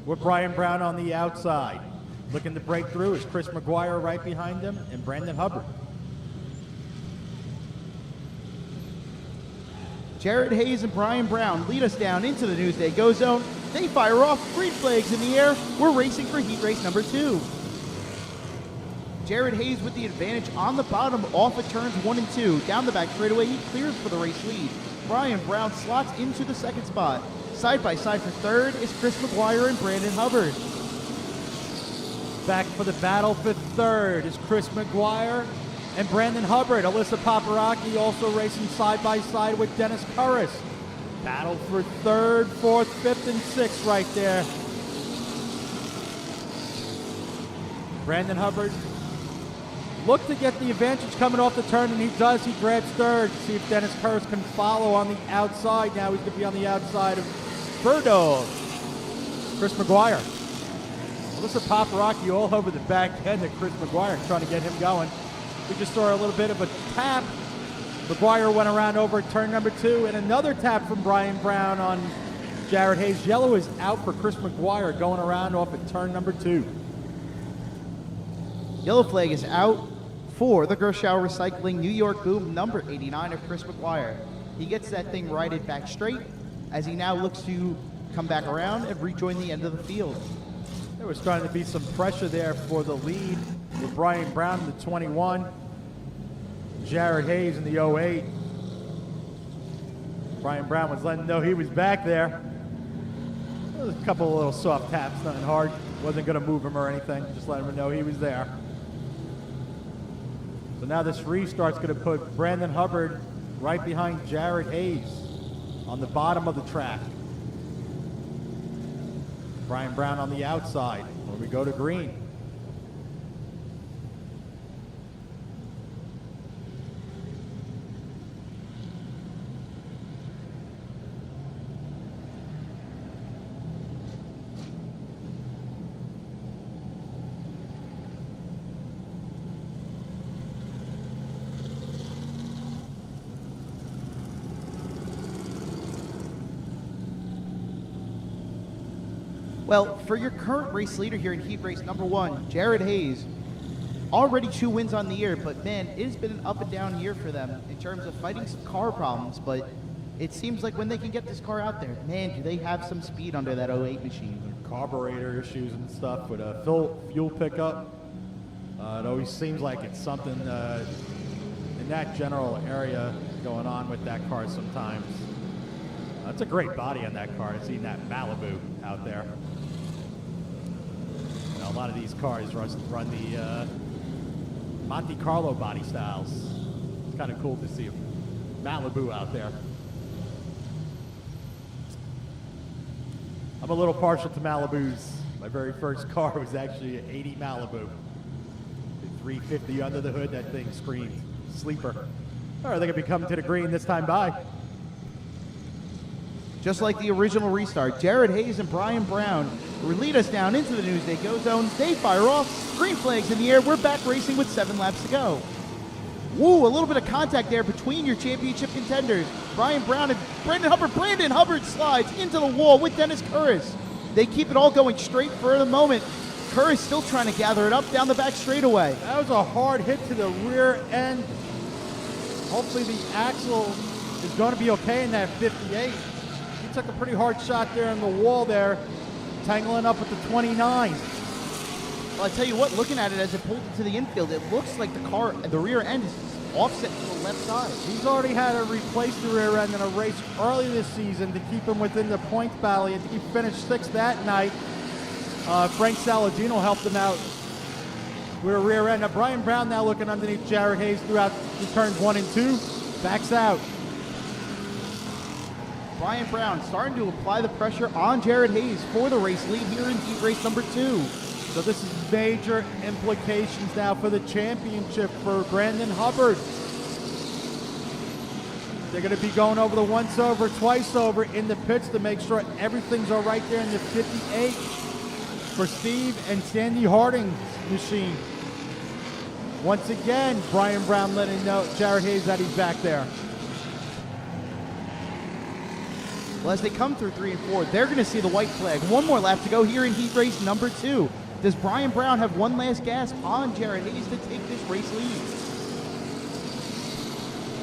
with Brian Brown on the outside. Looking to break through is Chris McGuire right behind him and Brandon Hubbard. Jared Hayes and Brian Brown lead us down into the Newsday Go Zone. They fire off, green flags in the air. We're racing for heat race number 2. Jared Hayes with the advantage on the bottom off of turns 1 and 2. Down the back straightaway, he clears for the race lead. Brian Brown slots into the second spot. Side by side for third is Chris McGuire and Brandon Hubbard. Back for the battle for third is Chris McGuire and Brandon Hubbard. Alyssa Paparaki also racing side by side with Dennis Curris. Battle for third, fourth, fifth, and sixth right there. Brandon Hubbard looked to get the advantage coming off the turn, and he does. He grabs third. See if Dennis Curris can follow on the outside. Now he's going to be on the outside of Bird Dog. Chris McGuire. Alyssa Paparaki all over the back end of Chris McGuire, trying to get him going. We just saw a little bit of a tap. McGuire went around over turn number 2, and another tap from Brian Brown on Jared Hayes. Yellow is out for Chris McGuire going around off at turn number 2. Yellow flag is out for the Gershow Recycling New York Boom number 89 of Chris McGuire. He gets that thing righted back straight as he now looks to come back around and rejoin the end of the field. There was trying to be some pressure there for the lead with Brian Brown in the 21, Jared Hayes in the 08. Brian Brown was letting him know he was back there. There was a couple of little soft taps, nothing hard. Wasn't going to move him or anything, just letting him know he was there. So now this restart's going to put Brandon Hubbard right behind Jared Hayes on the bottom of the track. Brian Brown on the outside when we go to green. Well, for your current race leader here in heat race number 1, Jared Hayes, already 2 wins on the year, but man, it has been an up and down year for them in terms of fighting some car problems, but it seems like when they can get this car out there, man, do they have some speed under that 08 machine. Carburetor issues and stuff with a fuel pickup. It always seems like it's something in that general area going on with that car sometimes. It's a great body on that car. I've seen that Malibu out there. You know, a lot of these cars run the Monte Carlo body styles. It's kind of cool to see a Malibu out there. I'm a little partial to Malibus. My very first car was actually an 80 Malibu. The 350 under the hood, that thing screamed sleeper. All right, they're going to be coming to the green this time by. Just like the original restart, Jared Hayes and Brian Brown will lead us down into the Newsday Go Zone. They fire off, green flags in the air. We're back racing with 7 laps to go. Woo, a little bit of contact there between your championship contenders, Brian Brown and Brandon Hubbard. Brandon Hubbard slides into the wall with Dennis Curris. They keep it all going straight for the moment. Curris still trying to gather it up down the back straightaway. That was a hard hit to the rear end. Hopefully the axle is going to be okay in that 58. He took a pretty hard shot there in the wall there, tangling up with the 29. Well, I tell you what, looking at it as it pulled into the infield, it looks like the rear end is offset to the left side. He's already had to replace the rear end in a race early this season to keep him within the points battle. I think he finished 6th that night. Frank Saladino helped him out with a rear end. Now Brian Brown now looking underneath Jared Hayes throughout the turns 1 and 2. Backs out. Brian Brown starting to apply the pressure on Jared Hayes for the race lead here in heat race number 2. So this is major implications now for the championship for Brandon Hubbard. They're going to be going over the once over, twice over in the pits to make sure everything's all right there in the 58 for Steve and Sandy Harding's machine. Once again, Brian Brown letting know Jared Hayes that he's back there. Well, as they come through 3 and 4, they're going to see the white flag. One more lap to go here in heat race number 2. Does Brian Brown have one last gasp on Jared Hayes to take this race lead?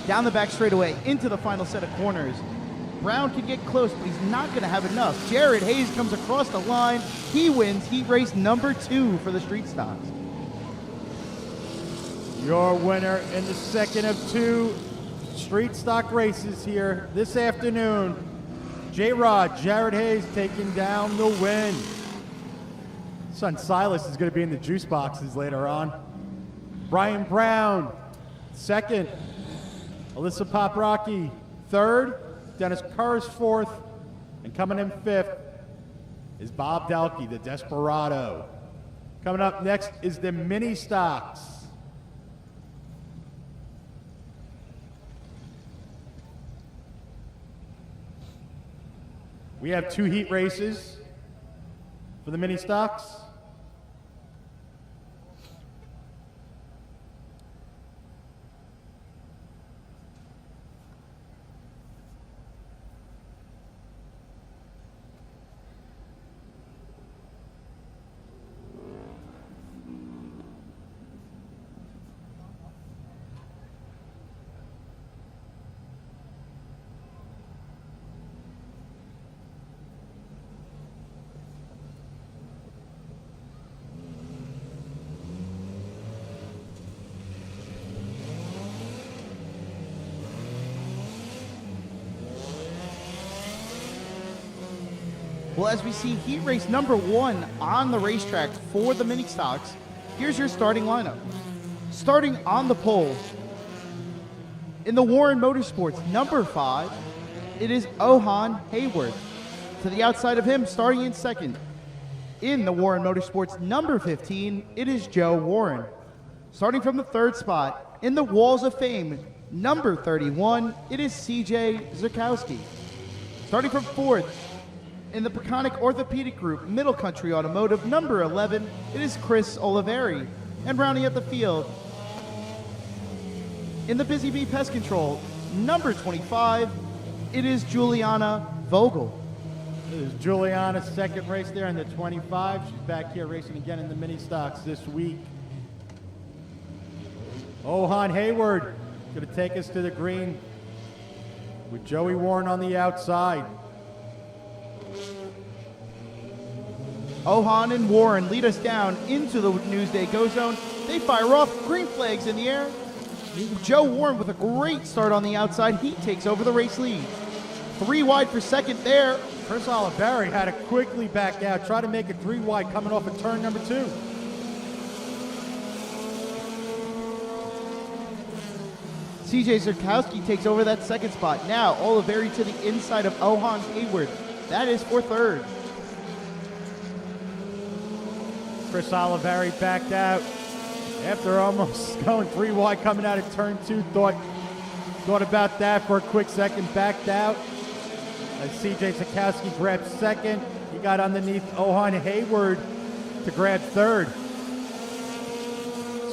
Down the back straightaway into the final set of corners. Brown can get close, but he's not going to have enough. Jared Hayes comes across the line. He wins heat race number 2 for the Street Stocks. Your winner in the second of 2 street stock races here this afternoon. J-Rod, Jared Hayes taking down the win. Son Silas is going to be in the juice boxes later on. Brian Brown, second. Alyssa Poprocki, third. Dennis Kerrs, fourth. And coming in fifth is Bob Delkey, the Desperado. Coming up next is the mini stocks. We have 2 heat races for the mini stocks. Well, as we see heat race number 1 on the racetrack for the mini stocks, here's your starting lineup. Starting on the pole, in the Warren Motorsports number 5, it is Ohan Hayward. To the outside of him, starting in second, in the Warren Motorsports number 15, it is Joe Warren. Starting from the 3rd spot, in the Walls of Fame number 31, it is CJ Zukowski. Starting from 4th, in the Peconic Orthopedic Group Middle Country Automotive number 11, it is Chris Oliveri. And rounding out the field, in the Busy Bee Pest Control number 25, it is Juliana Vogel. This is Juliana's second race there in the 25. She's back here racing again in the mini stocks this week. Ohan Hayward going to take us to the green with Joey Warren on the outside. Ohan and Warren lead us down into the Newsday Go Zone. They fire off, green flags in the air. Joe Warren with a great start on the outside. He takes over the race lead. 3 wide for second there. Chris Oliveri had to quickly back out, try to make it 3 wide coming off of turn number 2. CJ Zukowski takes over that second spot. Now Oliveri to the inside of Ohan Hayward. That is for third. Chris Oliveri backed out after almost going 3 wide coming out of turn 2. Thought about that for a quick second, backed out. As CJ Zukowski grabbed second, he got underneath Ohan Hayward to grab third.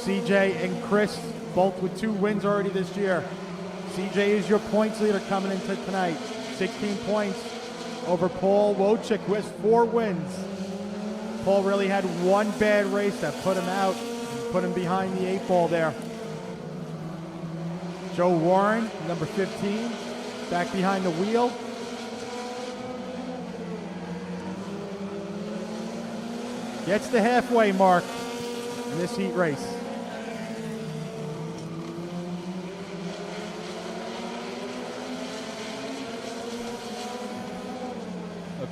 CJ and Chris both with 2 wins already this year. CJ is your points leader coming into tonight. 16 points over Paul Wojcik, who has 4 wins. Paul really had 1 bad race that put him out, put him behind the 8 ball there. Joe Warren, number 15, back behind the wheel. Gets the halfway mark in this heat race.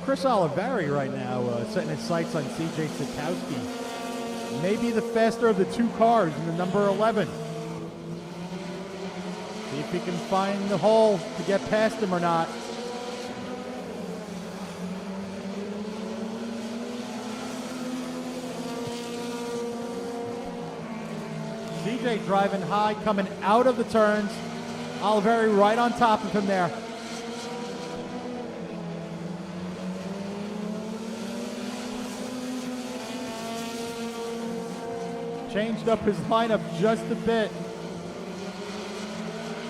Chris Oliveri right now setting his sights on CJ Zukowski. Maybe the faster of the 2 cars in the number 11. See if he can find the hole to get past him or not. CJ driving high, coming out of the turns. Oliveri right on top of him there. Changed up his lineup just a bit,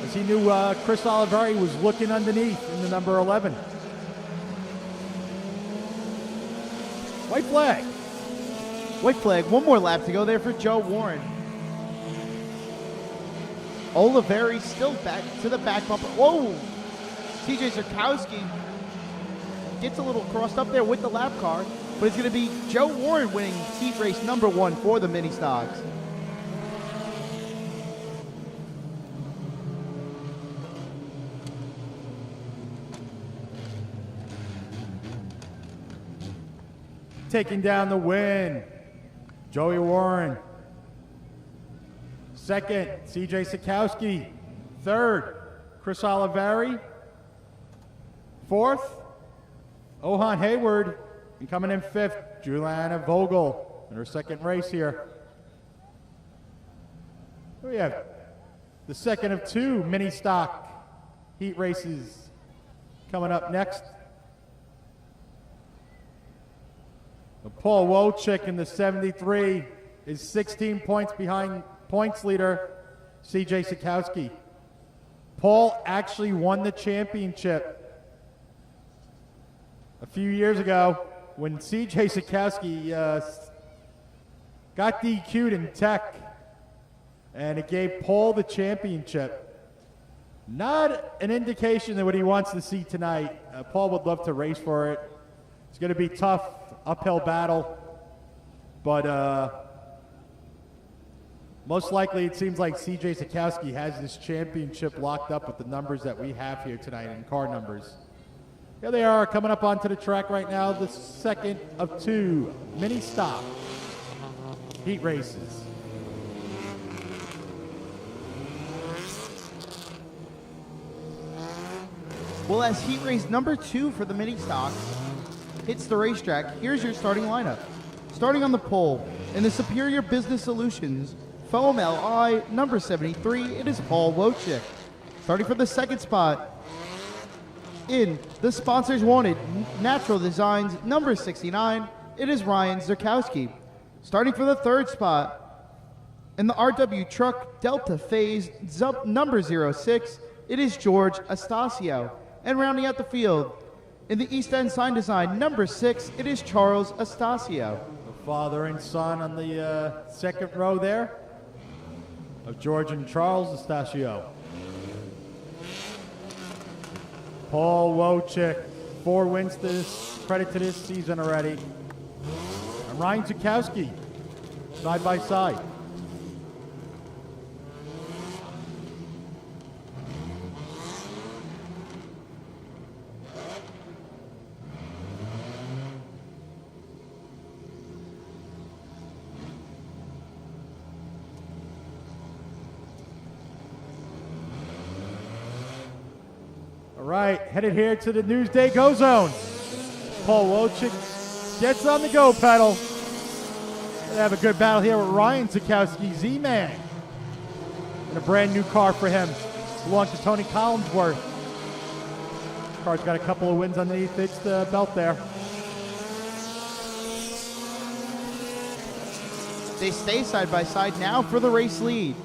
as he knew Chris Oliveri was looking underneath in the number 11. White flag. White flag. One more lap to go there for Joe Warren. Oliveri still back to the back bumper. Whoa! TJ Zurkowski gets a little crossed up there with the lap car, but it's going to be Joe Warren winning heat race number 1 for the mini stocks. Taking down the win, Joey Warren. Second, CJ Zurkowski. Third, Chris Oliveri. Fourth, Ohan Hayward. And coming in fifth, Juliana Vogel in her second race here. We have the second of 2 mini stock heat races coming up next. Paul Wojcik in the 73 is 16 points behind points leader CJ Zurkowski. Paul actually won the championship a few years ago when CJ Zurkowski got DQ'd in tech, and it gave Paul the championship. Not an indication of what he wants to see tonight. Paul would love to race for it. It's going to be tough, uphill battle, but most likely it seems like CJ Zurkowski has this championship locked up with the numbers that we have here tonight in car numbers. Here they are coming up onto the track right now, the second of 2 mini stock heat races. Well, as heat race number 2 for the mini stocks hits the racetrack, here's your starting lineup. Starting on the pole, in the Superior Business Solutions Foam LI number 73, it is Paul Wojcik. Starting for the second spot, in the Sponsors Wanted Natural Designs number 69, it is Ryan Zurkowski. Starting for the third spot, in the RW Truck Delta Phase number 06, it is George Astacio. And rounding out the field, in the East End Sign Design number 6, it is Charles Astacio. The father and son on the second row there of George and Charles Astacio. Paul Wojcik, 4 wins credit to this season already. And Ryan Zurkowski, side by side. All right, headed here to the Newsday Go Zone. Paul Wojcik gets on the go pedal. They have a good battle here with Ryan Zurkowski, Z-Man. And a brand new car for him. Belongs to Tony Collinsworth. Car's got a couple of wins underneath its belt there. They stay side by side now for the race lead.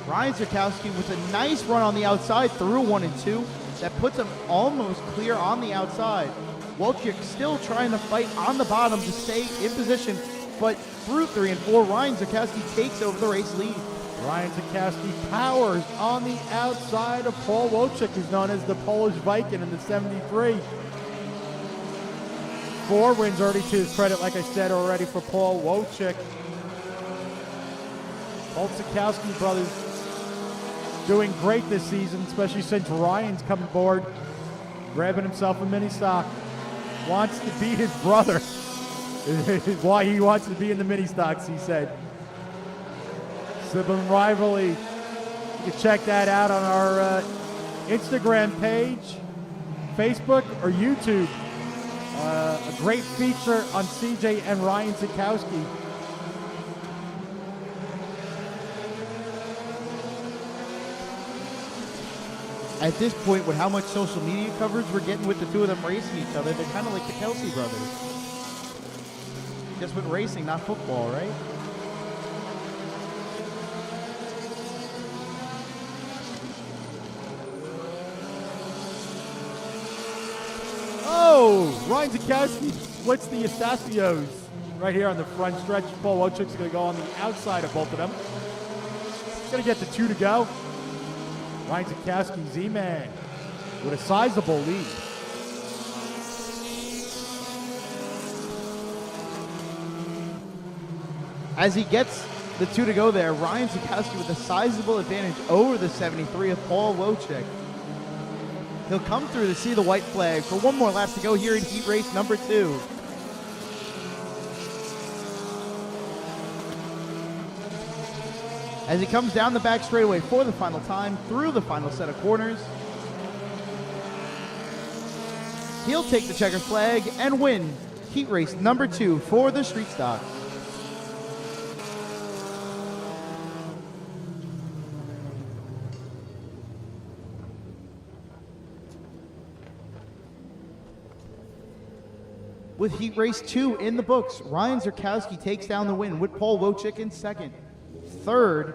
Ryan Zurkowski with a nice run on the outside through 1 and 2. That puts him almost clear on the outside. Wojcik still trying to fight on the bottom to stay in position, but through 3 and 4, Ryan Zurkowski takes over the race lead. Ryan Zurkowski powers on the outside of Paul Wojcik, who's known as the Polish Viking in the 73. 4 wins already to his credit, like I said already, for Paul Wojcik. Both Zurkowski brothers doing great this season, especially since Ryan's come aboard, grabbing himself a mini stock. Wants to beat his brother. Is why he wants to be in the mini stocks, he said. Sibling rivalry. You can check that out on our Instagram page, Facebook, or YouTube. A great feature on CJ and Ryan Zurkowski. At this point, with how much social media coverage we're getting with the two of them racing each other, they're kind of like the Kelsey brothers. Just with racing, not football, right? Oh, Ryan Zurkowski splits the Estacios right here on the front stretch. Paul Wojcik's going to go on the outside of both of them. Going to get the 2 to go. Ryan Zakowski, Z-Man, with a sizable lead. As he gets the 2 to go there, Ryan Zakowski with a sizable advantage over the 73 of Paul Wojcik. He'll come through to see the white flag for one more lap to go here in heat race number 2. As he comes down the back straightaway for the final time through the final set of corners, he'll take the checkered flag and win heat race number 2 for the street stock. With heat race 2 in the books, Ryan Zakowski takes down the win with Paul Wojcik in second. Third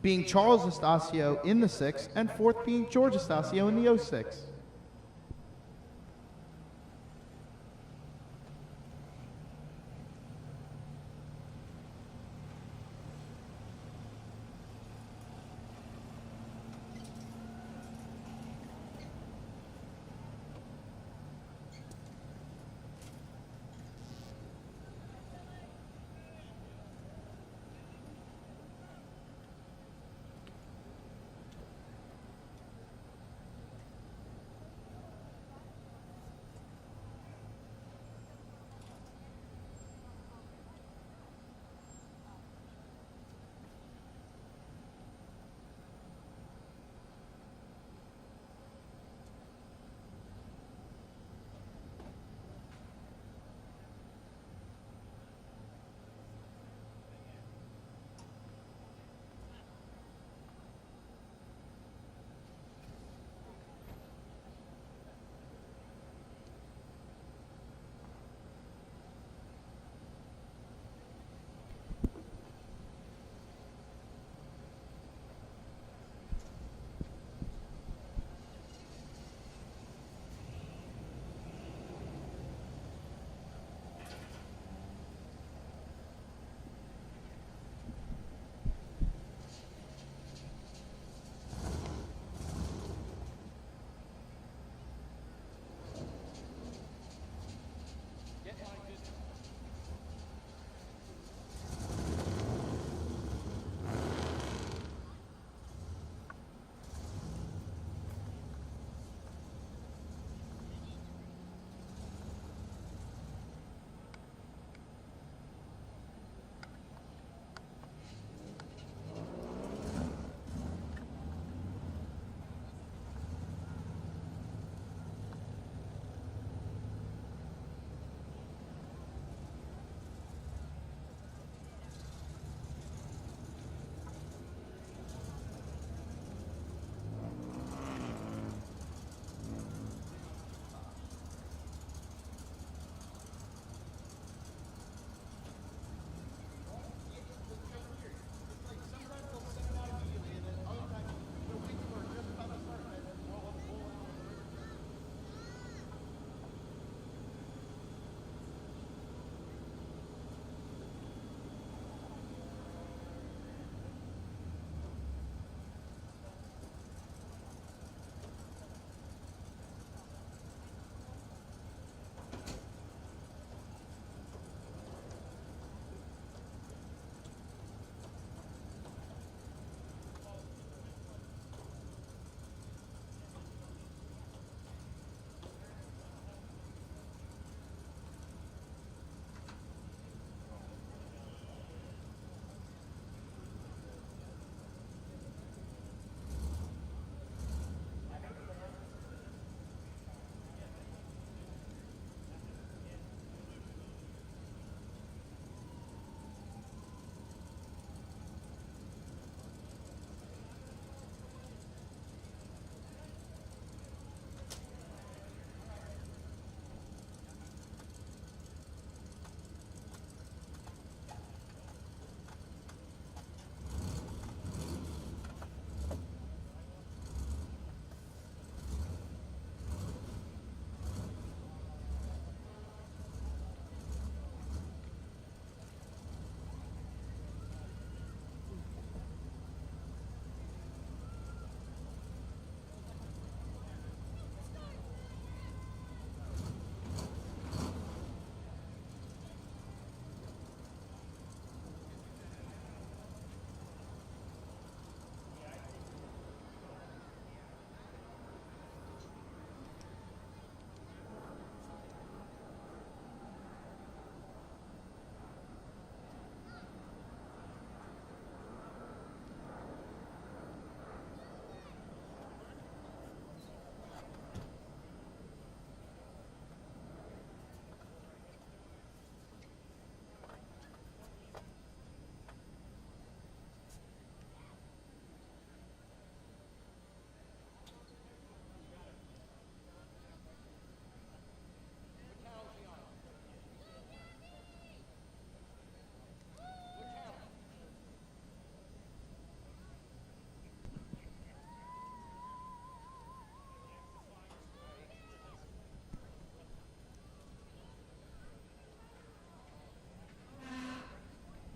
being Charles Estacio in the 6th, and fourth being George Estacio in the 06.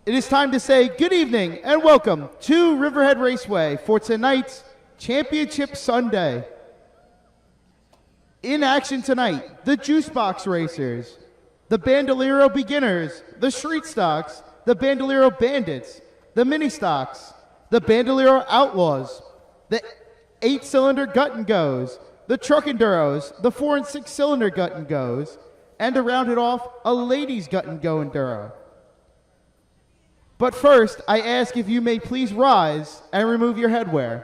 It is time to say good evening and welcome to Riverhead Raceway for tonight's Championship Sunday. In action tonight, the Juice Box Racers, the Bandelero Beginners, the Street Stocks, the Bandelero Bandits, the Mini Stocks, the Bandelero Outlaws, the 8-cylinder Gut and Goes, the Truck Enduros, the 4 and 6-cylinder Gut and Goes, and to round it off, a Ladies Gut and Go Enduro. But first, I ask if you may please rise and remove your headwear.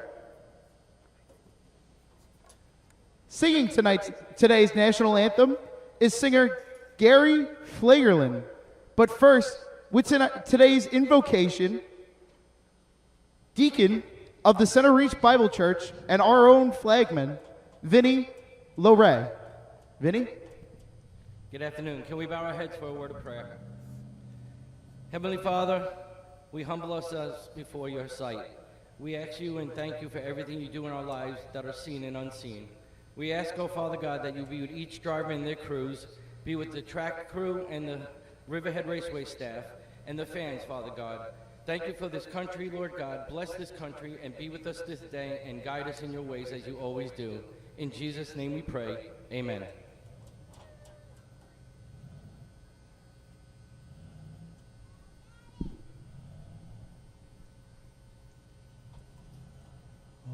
Singing today's national anthem is singer Gary Flagerlin. But first, with today's invocation, Deacon of the Center Reach Bible Church and our own flagman, Vinny Loray. Vinny? Good afternoon. Can we bow our heads for a word of prayer? Heavenly Father, we humble ourselves before your sight. We ask you and thank you for everything you do in our lives that are seen and unseen. We ask, oh Father God, that you be with each driver and their crews, be with the track crew and the Riverhead Raceway staff, and the fans, Father God. Thank you for this country, Lord God. Bless this country and be with us this day and guide us in your ways as you always do. In Jesus' name we pray. Amen.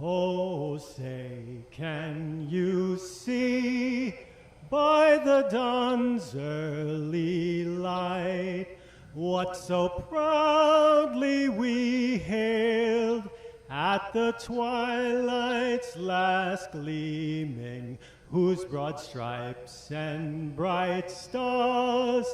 Oh, say, can you see by the dawn's early light what so proudly we hailed at the twilight's last gleaming, whose broad stripes and bright stars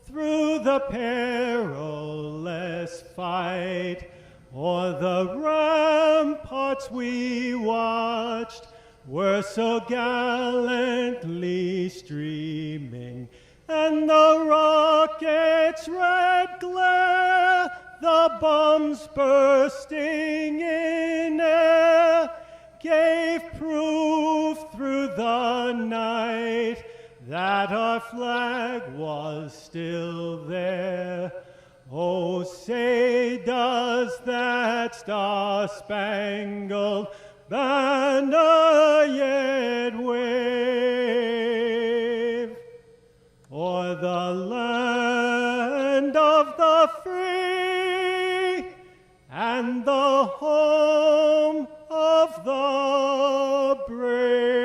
through the perilous fight o'er the ramparts we watched were so gallantly streaming, and the rocket's red glare, the bombs bursting in air, gave proof through the night that our flag was still there. Oh, say, does that star-spangled banner yet wave o'er the land of the free and the home of the brave?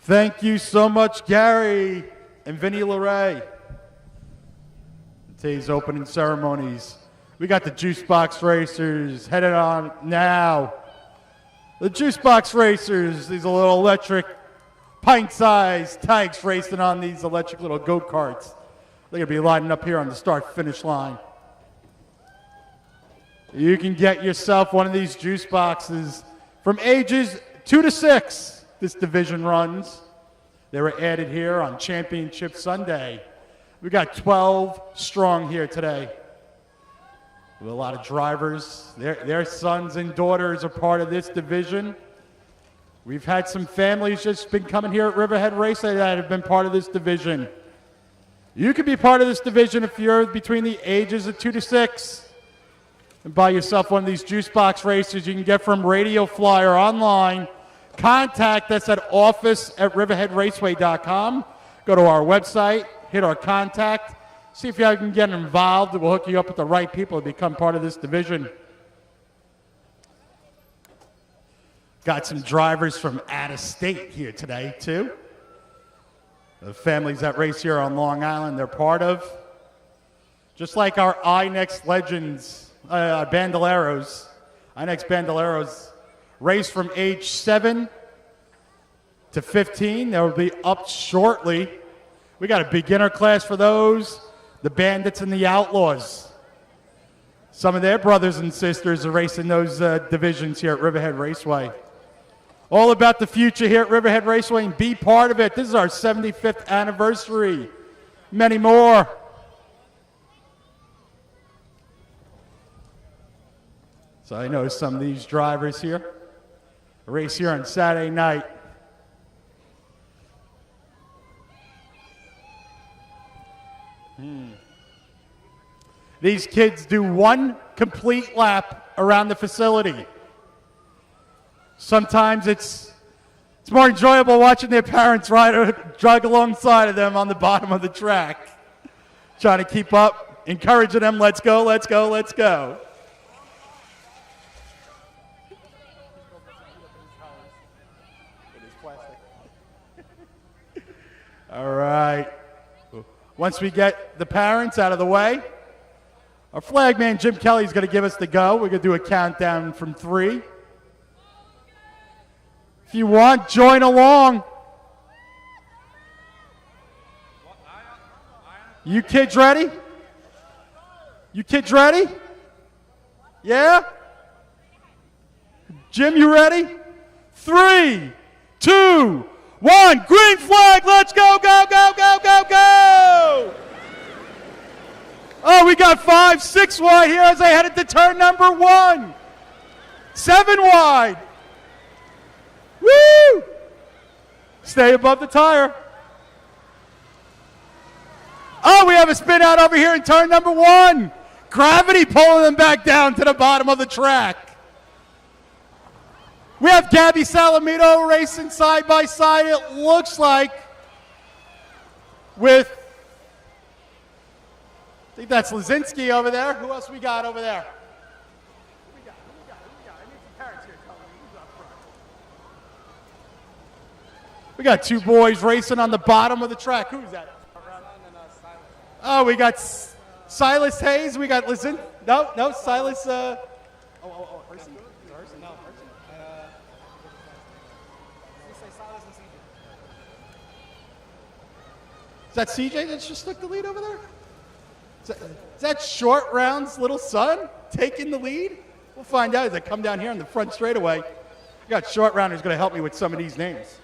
Thank you so much, Gary and Vinny Loray. Today's opening ceremonies. We got the Juice Box Racers headed on now. The Juice Box Racers, these little electric pint-sized tanks racing on these electric little go-karts. They're going to be lining up here on the start-finish line. You can get yourself one of these juice boxes from ages 2 to 6. This division runs. They were added here on Championship Sunday. We got 12 strong here today. With a lot of drivers. Their sons and daughters are part of this division. We've had some families just been coming here at Riverhead Raceway that have been part of this division. You can be part of this division if you're between the ages of 2 to 6. And buy yourself one of these juice box racers you can get from Radio Flyer online. Contact us at office@riverheadraceway.com. Go to our website, hit our contact, see if you can get involved. We'll hook you up with the right people to become part of this division. Got some drivers from out of state here today, too. The families that race here on Long Island, they're part of. Just like our INEX legends, Bandeleros. INEX Bandeleros race from age 7 to 15. They will be up shortly. We got a beginner class for those. The Bandits and the Outlaws. Some of their brothers and sisters are racing those divisions here at Riverhead Raceway. All about the future here at Riverhead Raceway, and be part of it. This is our 75th anniversary. Many more. So I know some of these drivers here. A race here on Saturday night. These kids do one complete lap around the facility. Sometimes it's more enjoyable watching their parents ride or jog alongside of them on the bottom of the track, trying to keep up, encouraging them, let's go, let's go, let's go. All right. Once we get the parents out of the way, our flag man, Jim Kelly, is going to give us the go. We're going to do a countdown from 3. If you want, join along. You kids ready? You kids ready? Yeah? Jim, you ready? 3, 2, 1. Green flag. Let's go, go, go, go, go, go. Oh, we got 5, 6 wide here as they headed to turn number 1. 7 wide. Woo! Stay above the tire. Oh, we have a spin out over here in turn number 1. Gravity pulling them back down to the bottom of the track. We have Gabby Salamito racing side by side, it looks like, with, I think that's Lazinski over there. Who else we got over there? Who we got? I need some parents here telling me who's up front. We got 2 boys racing on the bottom of the track. Who's that? Oh, we got Silas Hayes. We got Listen. No, Silas. Herson. Is that CJ that just took the lead over there? Is that Short Round's little son taking the lead? We'll find out as I come down here on the front straightaway. I got Short Round who's going to help me with some of these names.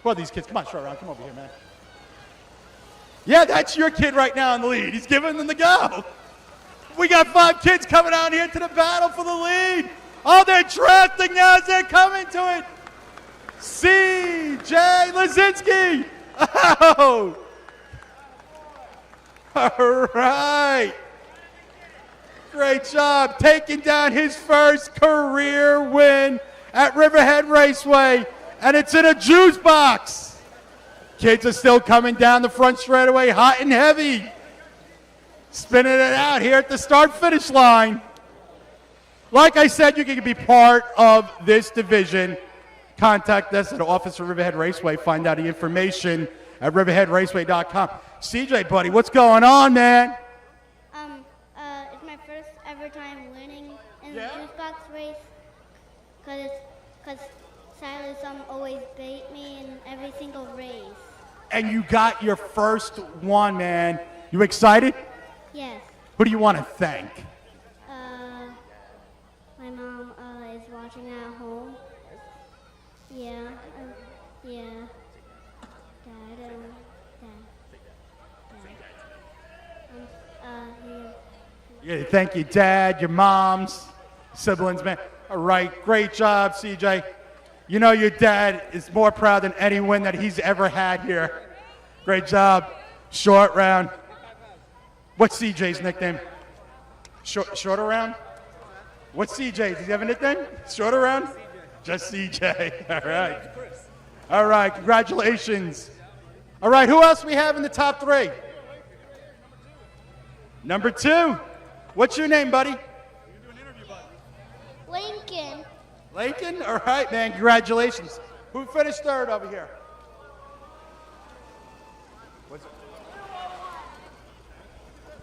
Well, these kids, come on, Short Round, come over here, man. Yeah, that's your kid right now in the lead. He's giving them the go. We got 5 kids coming out here to the battle for the lead. Oh, they're drafting now as they're coming to it. C.J. Lazinski. Oh. All right. Great job taking down his first career win at Riverhead Raceway. And it's in a juice box. Kids are still coming down the front straightaway hot and heavy. Spinning it out here at the start-finish line. Like I said, you can be part of this division. Contact us at the office of Riverhead Raceway. Find out the information at riverheadraceway.com. CJ, buddy, what's going on, man? It's my first ever time winning in the juice box race. Cause Silas always bait me in every single race. And you got your first one, man. You excited? Yes. Who do you want to thank? My mom is watching at home. Yeah. Dad. Yeah, thank you, Dad, your moms, siblings, man. All right, great job, CJ. You know your dad is more proud than any win that he's ever had here. Great job. Short Round. What's CJ's nickname? Shorter Round? What's CJ's? Does he have a nickname? Shorter Round? Just CJ. All right. All right, congratulations. All right, who else we have in the top 3? Number 2. What's your name, buddy? Lincoln. Lincoln? All right, man. Congratulations. Who finished 3rd over here?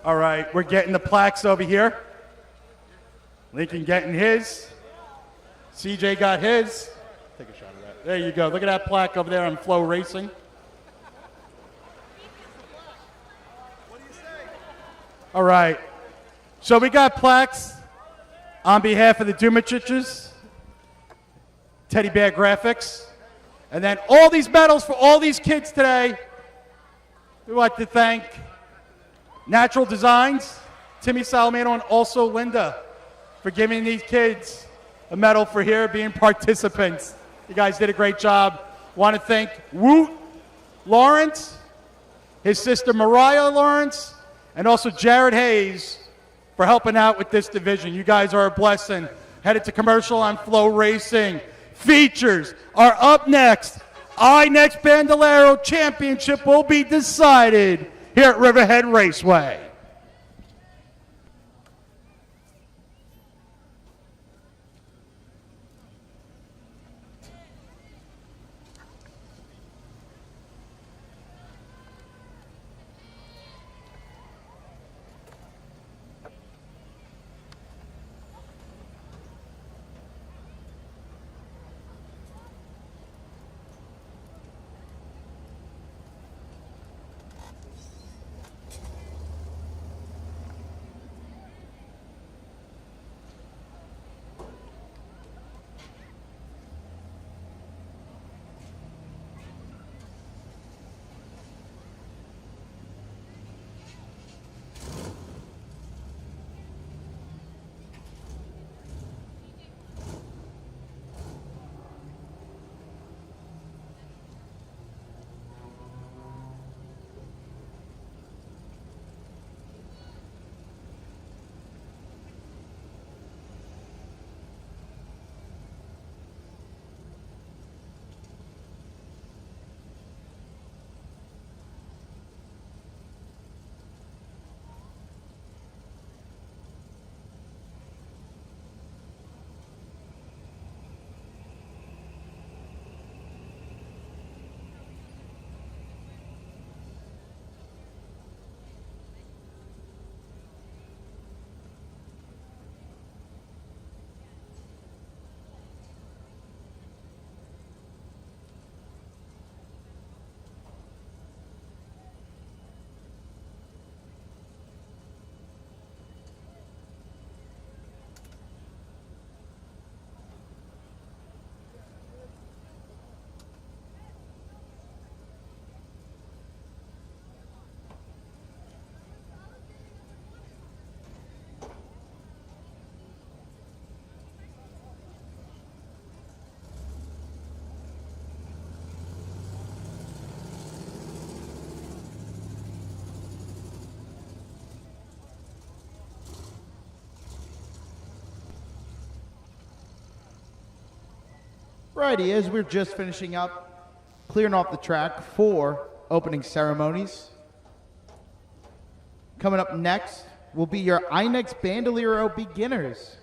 All right, we're getting the plaques over here. Lincoln getting his. CJ got his. Take a shot of that. There you go. Look at that plaque over there on FloRacing. All right. So we got plaques on behalf of the Dumitriches, Teddy Bear Graphics, and then all these medals for all these kids today. We want to thank Natural Designs, Timmy Salamino, and also Linda for giving these kids a medal for here being participants. You guys did a great job. Want to thank Woot Lawrence, his sister Mariah Lawrence, And also Jared Hayes for helping out with this division. You guys are a blessing. Headed to commercial on FloRacing. Features are up next. Next Bandelero Championship will be decided here at Riverhead Raceway. Righty, as we're just finishing up, clearing off the track for opening ceremonies. Coming up next will be your next Bandelero beginners.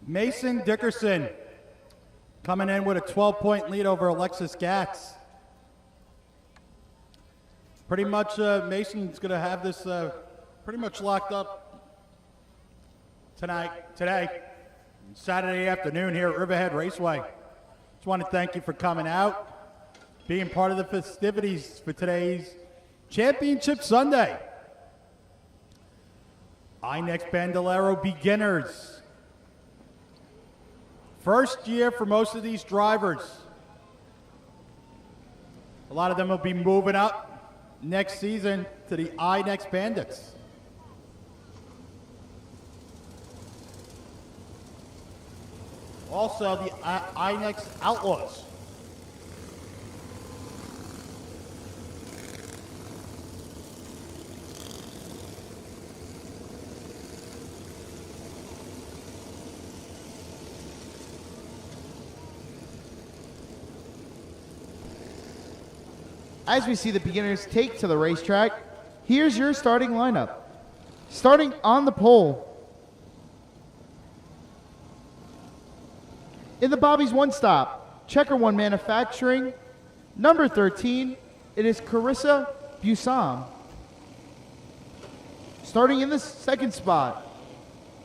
Mason Dickerson coming in with a 12-point lead over Alexis Gatz. Pretty much Mason's going to have this pretty much locked up today, Saturday afternoon here at Riverhead Raceway. Just want to thank you for coming out, being part of the festivities for today's Championship Sunday. Next Bandelero beginners. First year for most of these drivers. A lot of them will be moving up next season to the Next Bandits. Also the Next Outlaws. As we see the beginners take to the racetrack, here's your starting lineup. Starting on the pole. In the Bobby's One Stop, Checker One Manufacturing, number 13, it is Carissa Busam. Starting in the second spot,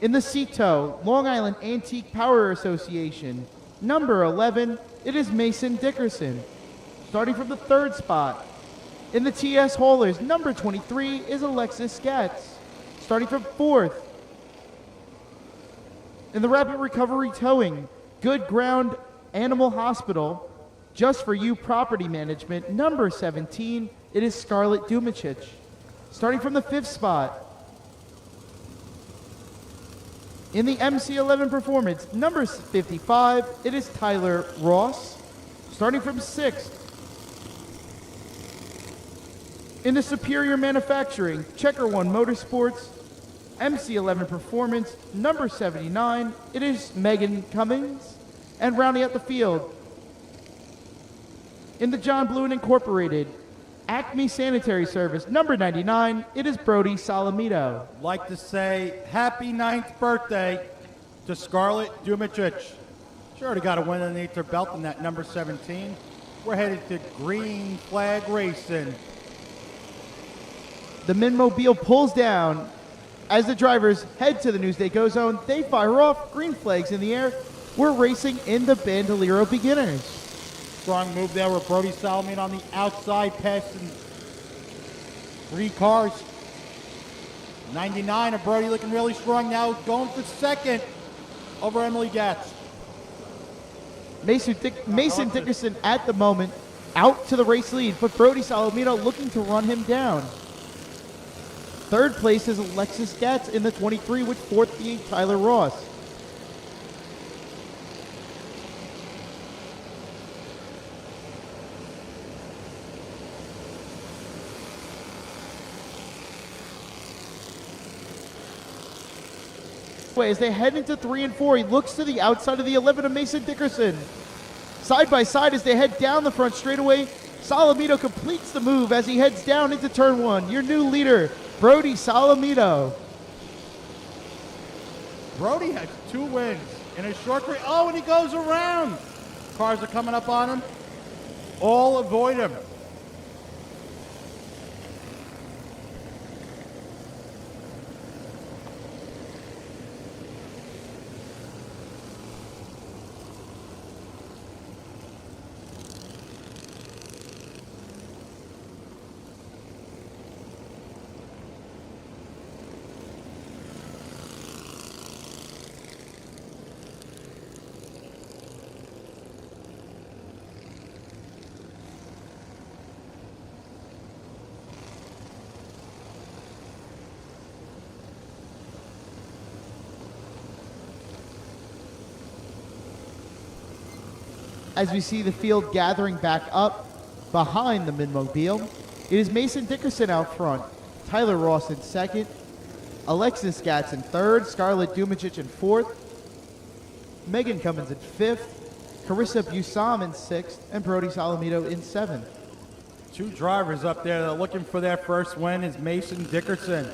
in the Cito, Long Island Antique Power Association, number 11, it is Mason Dickerson. Starting from the third spot, in the TS Haulers, number 23 is Alexis Gatz. Starting from fourth, in the Rapid Recovery Towing, Good Ground Animal Hospital, Just For You Property Management, number 17, it is Scarlett Dumachich. Starting from the fifth spot, In the MC11 performance, number 55, it is Tyler Ross, starting from 6th. In the Superior Manufacturing, Checker One Motorsports, MC11 Performance, number 79, it is Megan Cummings. And rounding out the field, in the John Bluen Incorporated, Acme Sanitary Service, number 99, it is Brody Salamito. Like to say happy 9th birthday to Scarlett Dumitrich. She already got a win underneath her belt in that number 17. We're headed to Green Flag Racing. The Minmobile pulls down. As the drivers head to the Newsday Go Zone, they fire off, green flags in the air. We're racing in the Bandelero Beginners. Strong move there with Brody Salamito on the outside, passing 3 cars. 99 of Brody looking really strong now, going for second over Emily Gatz. Mason Dickerson at the moment out to the race lead, but Brody Salamito looking to run him down. Third place is Alexis Gatz in the 23, with fourth being Tyler Ross. As they head into 3 and 4, he looks to the outside of the 11 of Mason Dickerson. Side by side as they head down the front straightaway, Salamito completes the move as he heads down into turn 1. Your new leader, Brody Salamito. Brody has 2 wins in a short race. Oh, and he goes around. Cars are coming up on him. All avoid him. As we see the field gathering back up behind the Minmobile, it is Mason Dickerson out front, Tyler Ross in second, Alexis Gatz in third, Scarlett Dumitrich in fourth, Megan Cummins in fifth, Carissa Busam in sixth, and Brody Salamito in seventh. 2 drivers up there that are looking for their first win is Mason Dickerson,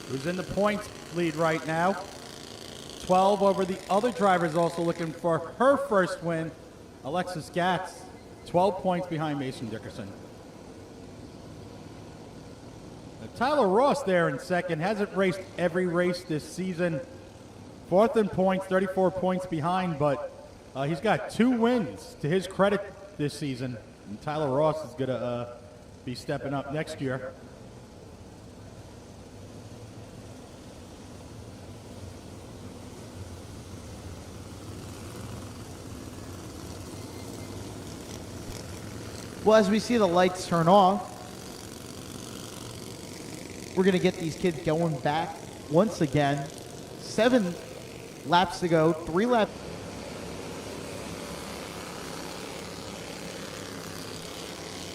who's in the points lead right now. 12 over the other drivers also looking for her first win. Alexis Gatz, 12 points behind Mason Dickerson. Tyler Ross there in second, hasn't raced every race this season. 4th in points, 34 points behind, but he's got 2 wins to his credit this season. And Tyler Ross is going to be stepping up next year. Well, as we see the lights turn off, we're going to get these kids going back once again. 7 laps to go, 3 laps.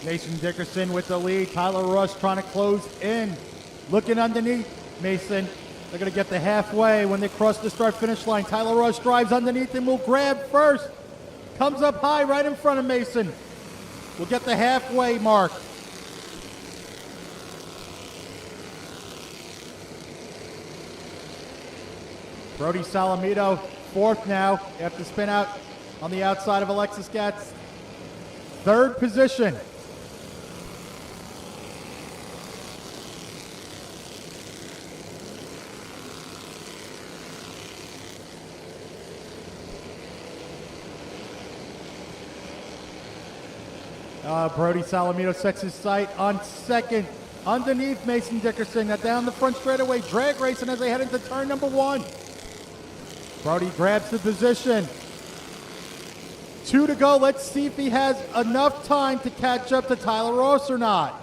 Mason Dickerson with the lead. Tyler Ross trying to close in. Looking underneath Mason. They're going to get to halfway when they cross the start-finish line. Tyler Ross drives underneath and will grab first. Comes up high right in front of Mason. We'll get the halfway mark. Brody Salamito, 4th now, after spin out on the outside of Alexis Gatz. 3rd position. Brody Salamito sets his sight on 2nd, underneath Mason Dickerson. Now down the front straightaway, drag racing as they head into turn number 1. Brody grabs the position. 2 to go. Let's see if he has enough time to catch up to Tyler Ross or not.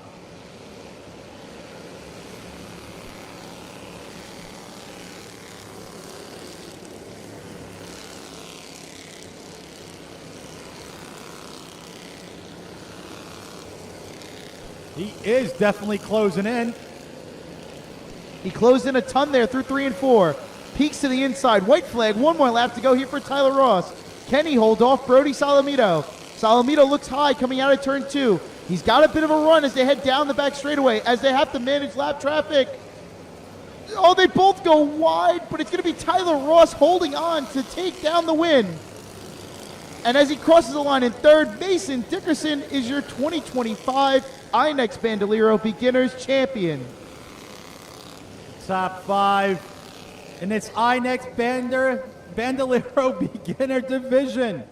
He is definitely closing in. He closed in a ton there through 3 and 4. Peeks to the inside. White flag. One more lap to go here for Tyler Ross. Can he hold off Brody Salamito? Salamito looks high coming out of turn 2. He's got a bit of a run as they head down the back straightaway as they have to manage lap traffic. Oh, they both go wide, but it's going to be Tyler Ross holding on to take down the win. And as he crosses the line in third, Mason Dickerson is your 2025 INEX Bandolero Beginners Champion. Top 5 in its INEX Bandolero Beginner Division.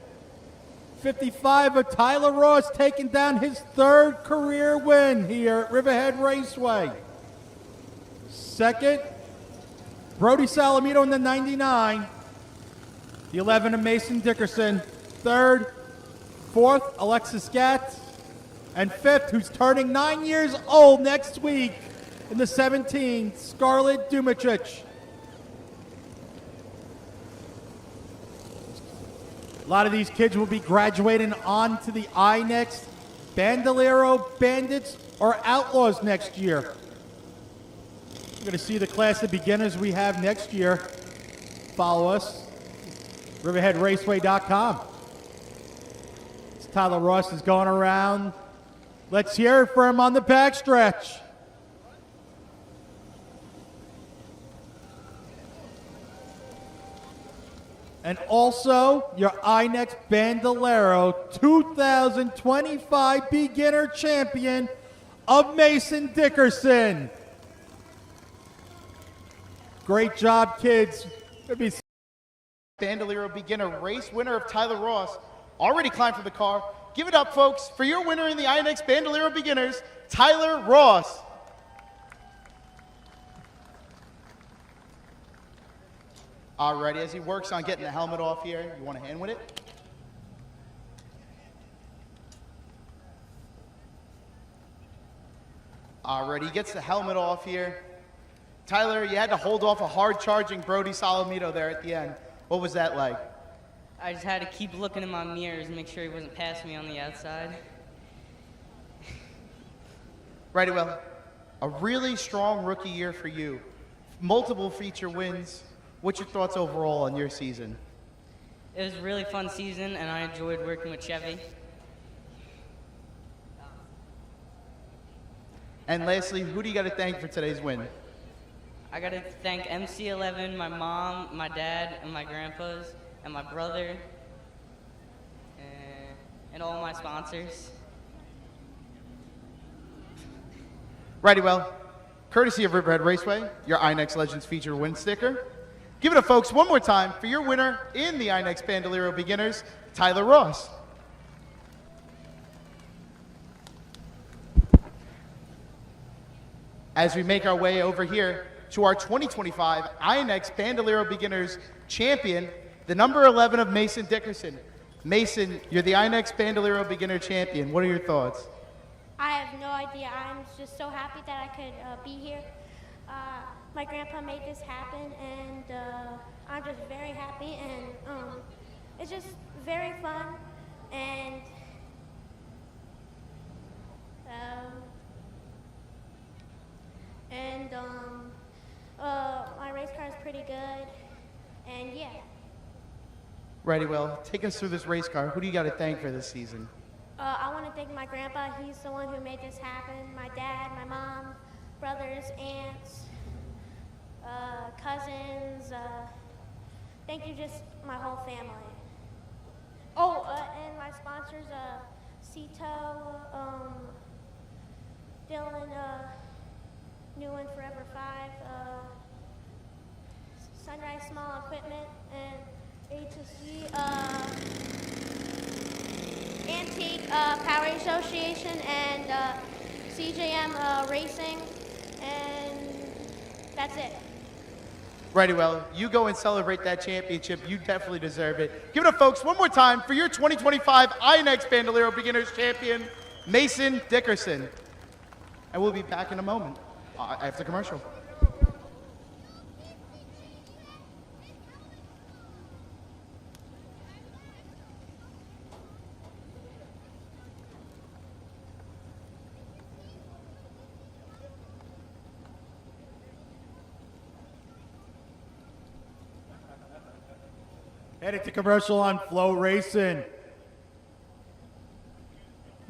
55 of Tyler Ross taking down his 3rd career win here at Riverhead Raceway. Second, Brody Salamito in the 99. The 11 of Mason Dickerson. Third, fourth, Alexis Gatz. And fifth, who's turning 9 years old next week, in the 17, Scarlett Dumitrich. A lot of these kids will be graduating on to the INEX Bandelero Bandits or Outlaws next year. You're going to see the class of beginners we have next year. Follow us, riverheadraceway.com. As Tyler Ross is going around. Let's hear it for him on the backstretch. And also, your INEX Bandolero 2025 beginner champion of Mason Dickerson. Great job, kids. Bandolero beginner race winner of Tyler Ross already climbed from the car. Give it up, folks, for your winner in the INEX Bandolero Beginners, Tyler Ross. Alrighty, as he works on getting the helmet off here, you want a hand with it? Alrighty, he gets the helmet off here. Tyler, you had to hold off a hard-charging Brody Salamito there at the end. What was that like? I just had to keep looking in my mirrors and make sure he wasn't passing me on the outside. Righty, well, a really strong rookie year for you. Multiple feature wins. What's your thoughts overall on your season? It was a really fun season, and I enjoyed working with Chevy. And lastly, who do you got to thank for today's win? I got to thank MC11, my mom, my dad, and my grandpas, and my brother, and all my sponsors. Righty, well, courtesy of Riverhead Raceway, your INEX Legends feature win sticker. Give it up, folks, one more time for your winner in the INEX Bandolero Beginners, Tyler Ross. As we make our way over here to our 2025 INEX Bandolero Beginners champion, the number 11 of Mason Dickerson. Mason, you're the INEX Bandolero Beginner champion. What are your thoughts? I have no idea. I'm just so happy that I could be here. My grandpa made this happen, and I'm just very happy, and it's just very fun, and my race car is pretty good, and yeah. Righty, well, take us through this race car. Who do you got to thank for this season? I want to thank my grandpa. He's the one who made this happen. My dad, my mom, brothers, aunts, cousins. Thank you, just my whole family. Oh, and my sponsors, Cito, Dylan, New One Forever 5, Sunrise Small Equipment, and A2C, Antique Power Association, and CJM Racing, and that's it. Righty, well, you go and celebrate that championship. You definitely deserve it. Give it up, folks, one more time for your 2025 INEX Bandolero Beginners champion, Mason Dickerson. And we'll be back in a moment after commercial. Headed to commercial on FloRacing. If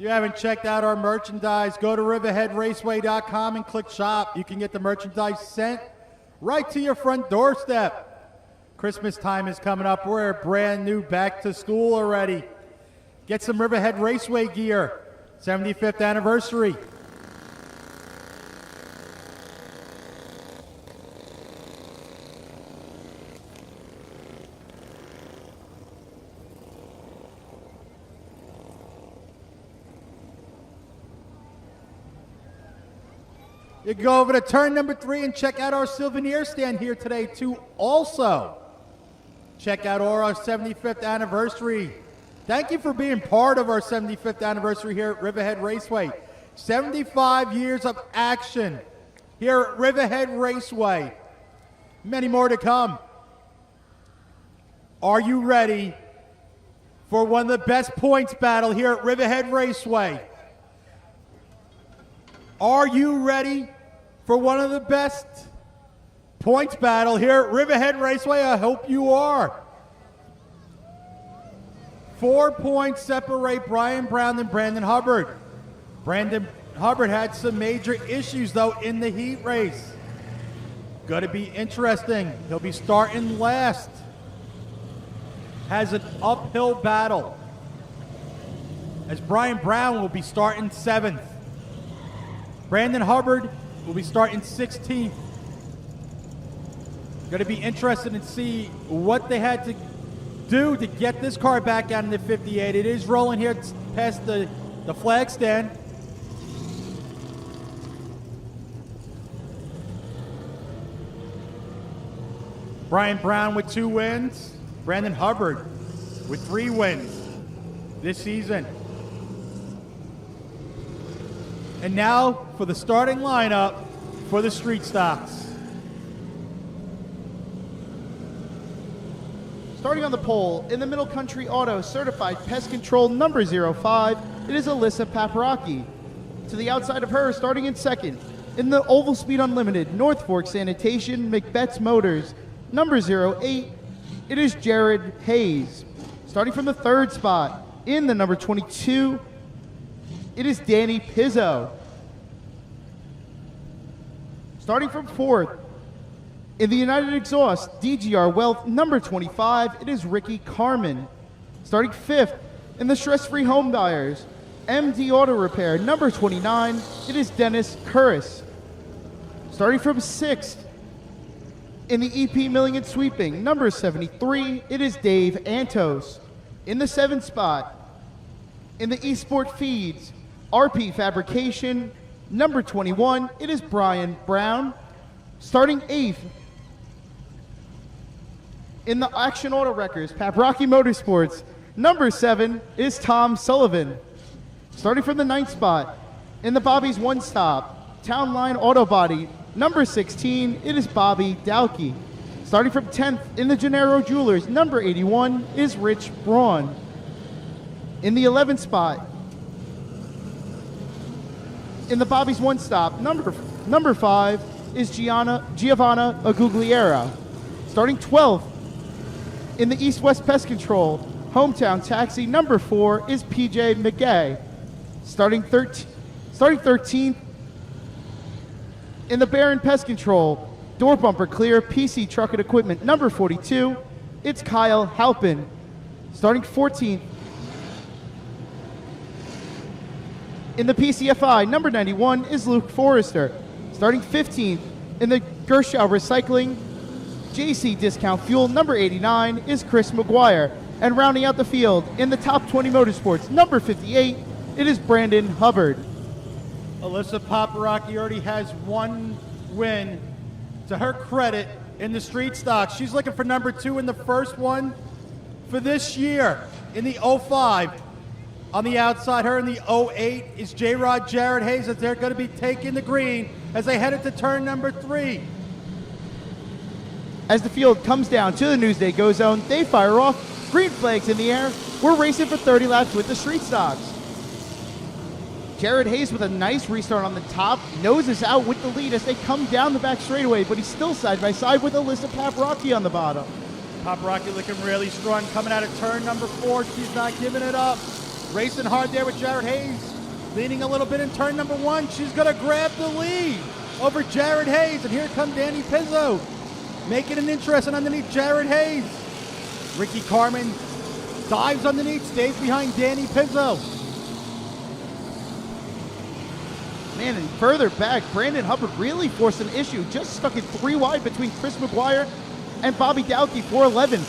you haven't checked out our merchandise, go to riverheadraceway.com and click shop. You can get the merchandise sent right to your front doorstep. Christmas time is coming up. We're brand new back to school already. Get some Riverhead Raceway gear. 75th anniversary. You can go over to turn number 3 and check out our souvenir stand here today too. Also, check out our 75th anniversary. Thank you for being part of our 75th anniversary here at Riverhead Raceway. 75 years of action here at Riverhead Raceway. Many more to come. Are you ready for one of the best points battle here at Riverhead Raceway? Are you ready for one of the best points battle here at Riverhead Raceway? I hope you are. 4 points separate Brian Brown and Brandon Hubbard. Brandon Hubbard had some major issues, though, in the heat race. Going to be interesting. He'll be starting last. Has an uphill battle, as Brian Brown will be starting 7th. Brandon Hubbard will be starting 16th. Going to be interested to see what they had to do to get this car back out in the 58. It is rolling here past the flag stand. Brian Brown with 2 wins. Brandon Hubbard with 3 wins this season. And now for the starting lineup for the street stocks. Starting on the pole, in the Middle Country Auto Certified Pest Control number 05, it is Alyssa Paparocki. To the outside of her, starting in second, in the Oval Speed Unlimited North Fork Sanitation McBetts Motors number 08, it is Jared Hayes. Starting from the 3rd spot, in the number 22, it is Danny Pizzo. Starting from 4th, in the United Exhaust DGR Wealth number 25, it is Ricky Carmen. Starting 5th, in the Stress-Free Home Buyers MD Auto Repair number 29, it is Dennis Curris. Starting from 6th, in the EP Milling and Sweeping number 73, it is Dave Antos. In the 7th spot, in the Esport Feeds RP Fabrication number 21, it is Brian Brown. Starting 8th, in the Action Auto Wreckers Paprocki Motorsports number 7 is Tom Sullivan. Starting from the 9th spot, in the Bobby's One Stop Town Line Auto Body number 16, it is Bobby Dowkey. Starting from 10th, in the Gennaro Jewelers number 81 is Rich Braun. In the 11th spot, in the Bobby's One Stop number 5 is Giovanna Agugliera. Starting 12th, in the East West Pest Control Hometown Taxi number 4 is PJ McGay. Starting 13th, in the Baron Pest Control Door Bumper Clear PC Truck and Equipment number 42, it's Kyle Halpin. Starting 14th, in the PCFI number 91 is Luke Forrester. Starting 15th, in the Gershow Recycling JC Discount Fuel number 89 is Chris McGuire. And rounding out the field, in the Top 20 Motorsports number 58, it is Brandon Hubbard. Alyssa Paparocki already has 1 win to her credit in the street stock. She's looking for number 2 in the first one for this year in the 05. On the outside, her in the 08 is J-Rod Jared Hayes, as they're going to be taking the green as they head into turn number 3. As the field comes down to the Newsday Go Zone, they fire off, green flags in the air. We're racing for 30 laps with the street stocks. Jared Hayes with a nice restart on the top, noses out with the lead as they come down the back straightaway, but he's still side by side with Alyssa Paparocki on the bottom. Paparazzi looking really strong. Coming out of turn number 4. She's not giving it up. Racing hard there with Jared Hayes. Leading a little bit in turn number 1. She's going to grab the lead over Jared Hayes. And here comes Danny Pizzo. Making it interesting underneath Jared Hayes. Ricky Carmen dives underneath, stays behind Danny Pizzo. Man, and further back, Brandon Hubbard really forced an issue. Just stuck it 3 wide between Chris McGuire and Bobby Dowkey, 411.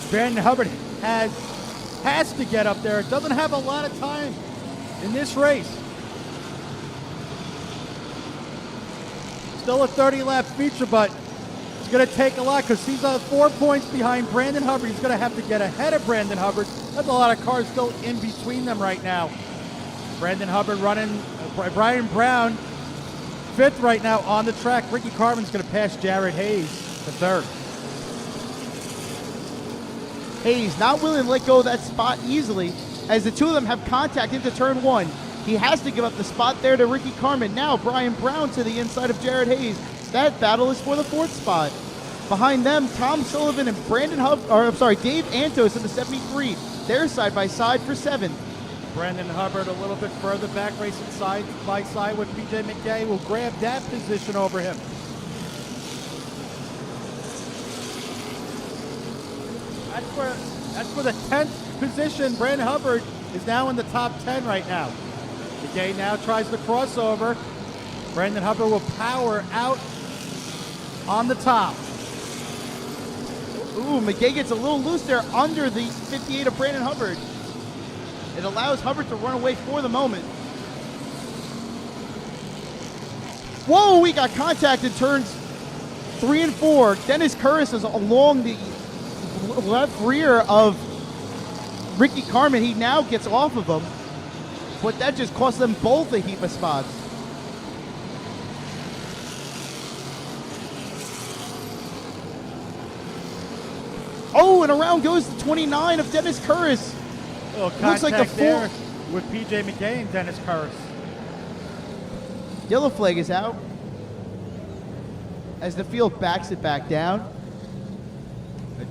Brandon Hubbard has to get up there. Doesn't have a lot of time in this race. Still a 30-lap feature, but it's going to take a lot because he's 4 points behind Brandon Hubbard. He's going to have to get ahead of Brandon Hubbard. There's a lot of cars still in between them right now. Brandon Hubbard running, Brian Brown 5th right now on the track. Ricky Carmen's going to pass Jared Hayes to 3rd. Hayes not willing to let go of that spot easily as the two of them have contact into turn 1. He has to give up the spot there to Ricky Carmen. Now Brian Brown to the inside of Jared Hayes. That battle is for the 4th spot. Behind them, Tom Sullivan and Dave Antos in the 73. They're side by side for 7th. Brandon Hubbard a little bit further back, racing side by side with PJ McKay. Will grab that position over him. That's for the 10th position. Brandon Hubbard is now in the top 10 right now. McKay now tries the crossover. Brandon Hubbard will power out on the top. Ooh, McGay gets a little loose there under the 58 of Brandon Hubbard. It allows Hubbard to run away for the moment. Whoa, we got contact in turns 3 and 4. Dennis Curris is along the left rear of Ricky Carmen. He now gets off of him, but that just cost them both a heap of spots. Oh, and around goes the 29 of Dennis Curris. Looks like the there with PJ McKay and Dennis Curris. Yellow flag is out as the field backs it back down.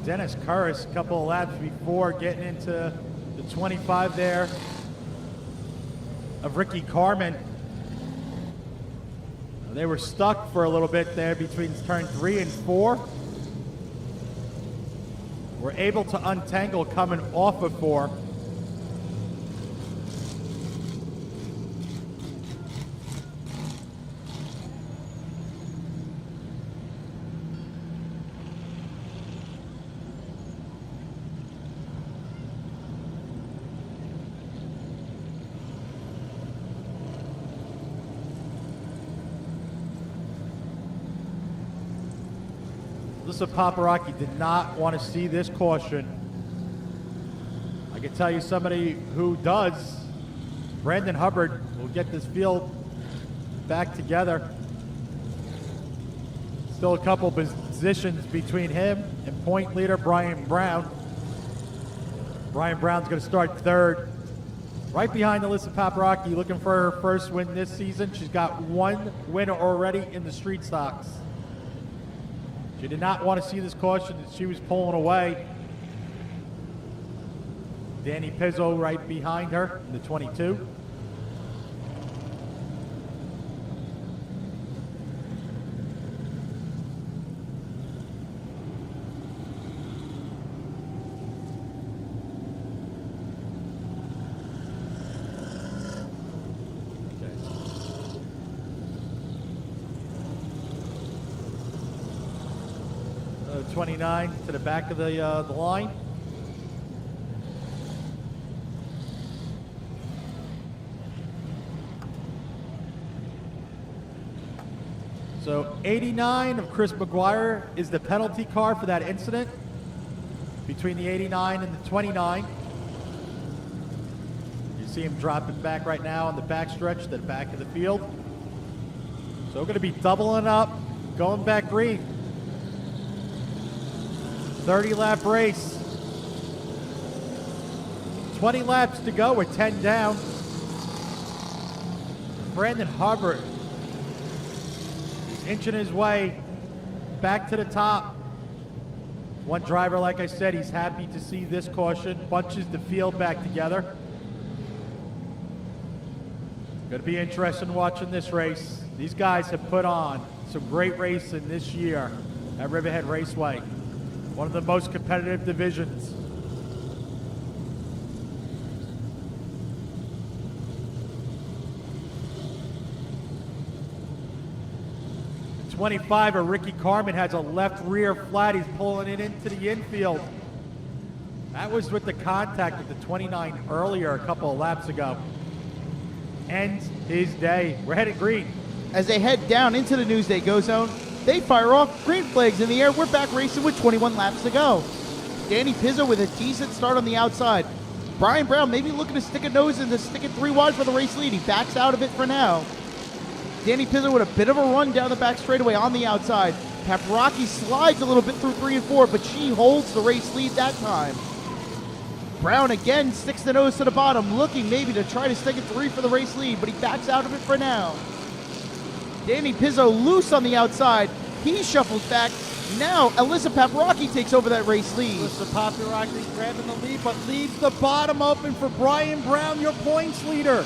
Dennis Curris, a couple of laps before getting into the 25 there of Ricky Carmen. They were stuck for a little bit there between turn 3 and 4. Were able to untangle coming off of 4. Alyssa Paparazzi did not want to see this caution. I can tell you somebody who does. Brandon Hubbard will get this field back together. Still a couple positions between him and point leader Brian Brown. Brian Brown's going to start 3rd. Right behind Alyssa Paparazzi, looking for her first win this season. She's got 1 winner already in the street stocks. She did not want to see this caution as she was pulling away. Danny Pizzo right behind her in the 22. Okay. 29 to the back of the line. So 89 of Chris McGuire is the penalty car for that incident between the 89 and the 29. You see him dropping back right now on the backstretch to the back of the field. So we're going to be doubling up, going back green. 30-lap race. 20 laps to go. We're 10 down. Brandon Hubbard is inching his way back to the top. One driver, like I said, he's happy to see this caution, bunches the field back together. Going to be interesting watching this race. These guys have put on some great racing this year at Riverhead Raceway, one of the most competitive divisions. 25 of Ricky Carmen has a left rear flat. He's pulling it into the infield. That was with the contact of the 29 earlier, a couple of laps ago. Ends his day. We're headed green. As they head down into the Newsday Go Zone, they fire off green flags in the air. We're back racing with 21 laps to go. Danny Pizzo with a decent start on the outside. Brian Brown maybe looking to stick a nose in to stick it 3 wide for the race lead. He backs out of it for now. Danny Pizzo with a bit of a run down the back straightaway on the outside. Paprocki slides a little bit through 3 and 4, but she holds the race lead that time. Brown again sticks the nose to the bottom, looking maybe to try to stick it 3 for the race lead, but he backs out of it for now. Danny Pizzo loose on the outside. He shuffles back. Now Alyssa Paprocki takes over that race lead. Alyssa Paprocki grabbing the lead, but leaves the bottom open for Brian Brown, your points leader.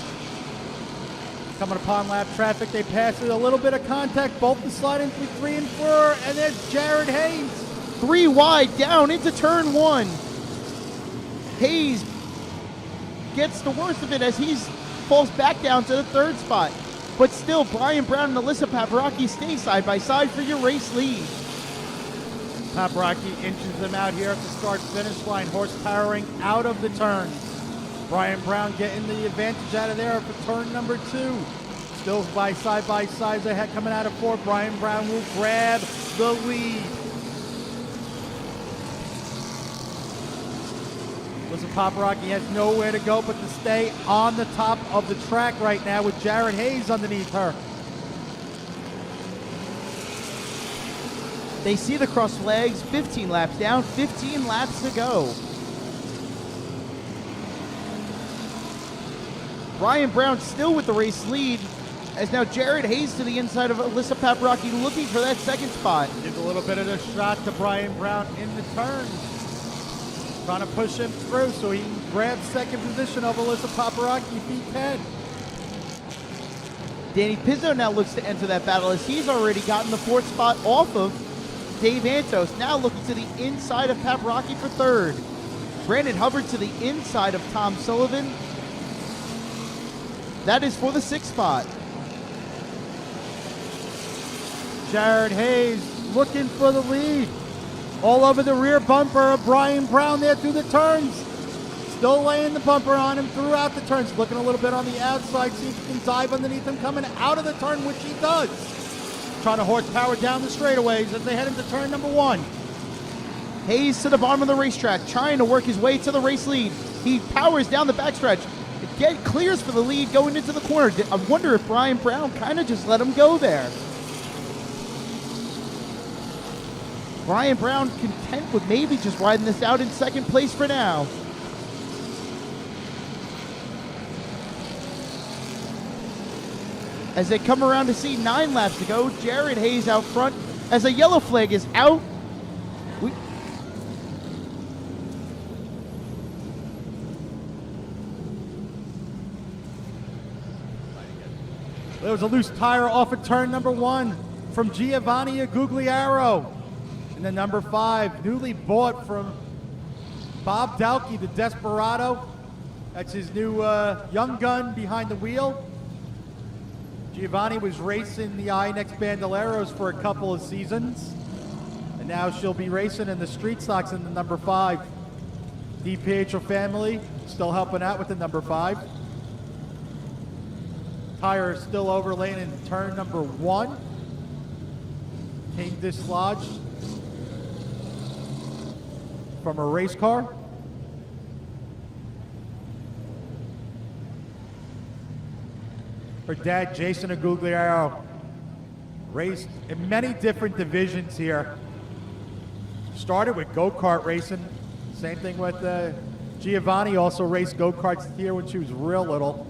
Coming upon lap traffic, they pass it, a little bit of contact, both the sliding through 3 and 4, and there's Jared Hayes. 3 wide down into turn 1. Hayes gets the worst of it as he falls back down to the 3rd spot. But still, Brian Brown and Alyssa Paprocki stay side by side for your race lead. Paprocki inches them out here at the start-finish line, horsepowering out of the turns. Brian Brown getting the advantage out of there for turn number 2. Still by side ahead coming out of 4. Brian Brown will grab the lead. Listen, Paprocki has nowhere to go but to stay on the top of the track right now with Jared Hayes underneath her. They see the cross flags, 15 laps down, 15 laps to go. Brian Brown still with the race lead, as now Jared Hayes to the inside of Alyssa Paprocki looking for that 2nd spot. Gives a little bit of a shot to Brian Brown in the turn. Trying to push him through so he can grab 2nd position of Alyssa Paprocki, V10. Danny Pizzo now looks to enter that battle as he's already gotten the 4th spot off of Dave Antos. Now looking to the inside of Paprocki for 3rd. Brandon Hubbard to the inside of Tom Sullivan. That is for the 6th spot. Jared Hayes looking for the lead. All over the rear bumper of Brian Brown there through the turns. Still laying the bumper on him throughout the turns. Looking a little bit on the outside, see if he can dive underneath him coming out of the turn, which he does. Trying to horsepower down the straightaways as they head into turn number 1. Hayes to the bottom of the racetrack, trying to work his way to the race lead. He powers down the backstretch. Clears for the lead going into the corner. I wonder if Brian Brown kind of just let him go there. Brian Brown content with maybe just riding this out in 2nd place for now. As they come around to see 9 laps to go, Jared Hayes out front as a yellow flag is out. There was a loose tire off of turn number 1 from Giovanni Agugliaro. And then number 5, newly bought from Bob Dalkey, the Desperado. That's his new young gun behind the wheel. Giovanni was racing the INX Bandeleros for a couple of seasons. And now she'll be racing in the street stocks in the number 5. DiPietro family still helping out with the number 5. Tire is still overlaying in turn number 1. Came dislodged from a race car. Her dad, Jason Agugliaro, raced in many different divisions here. Started with go-kart racing. Same thing with Giovanni, also raced go-karts here when she was real little.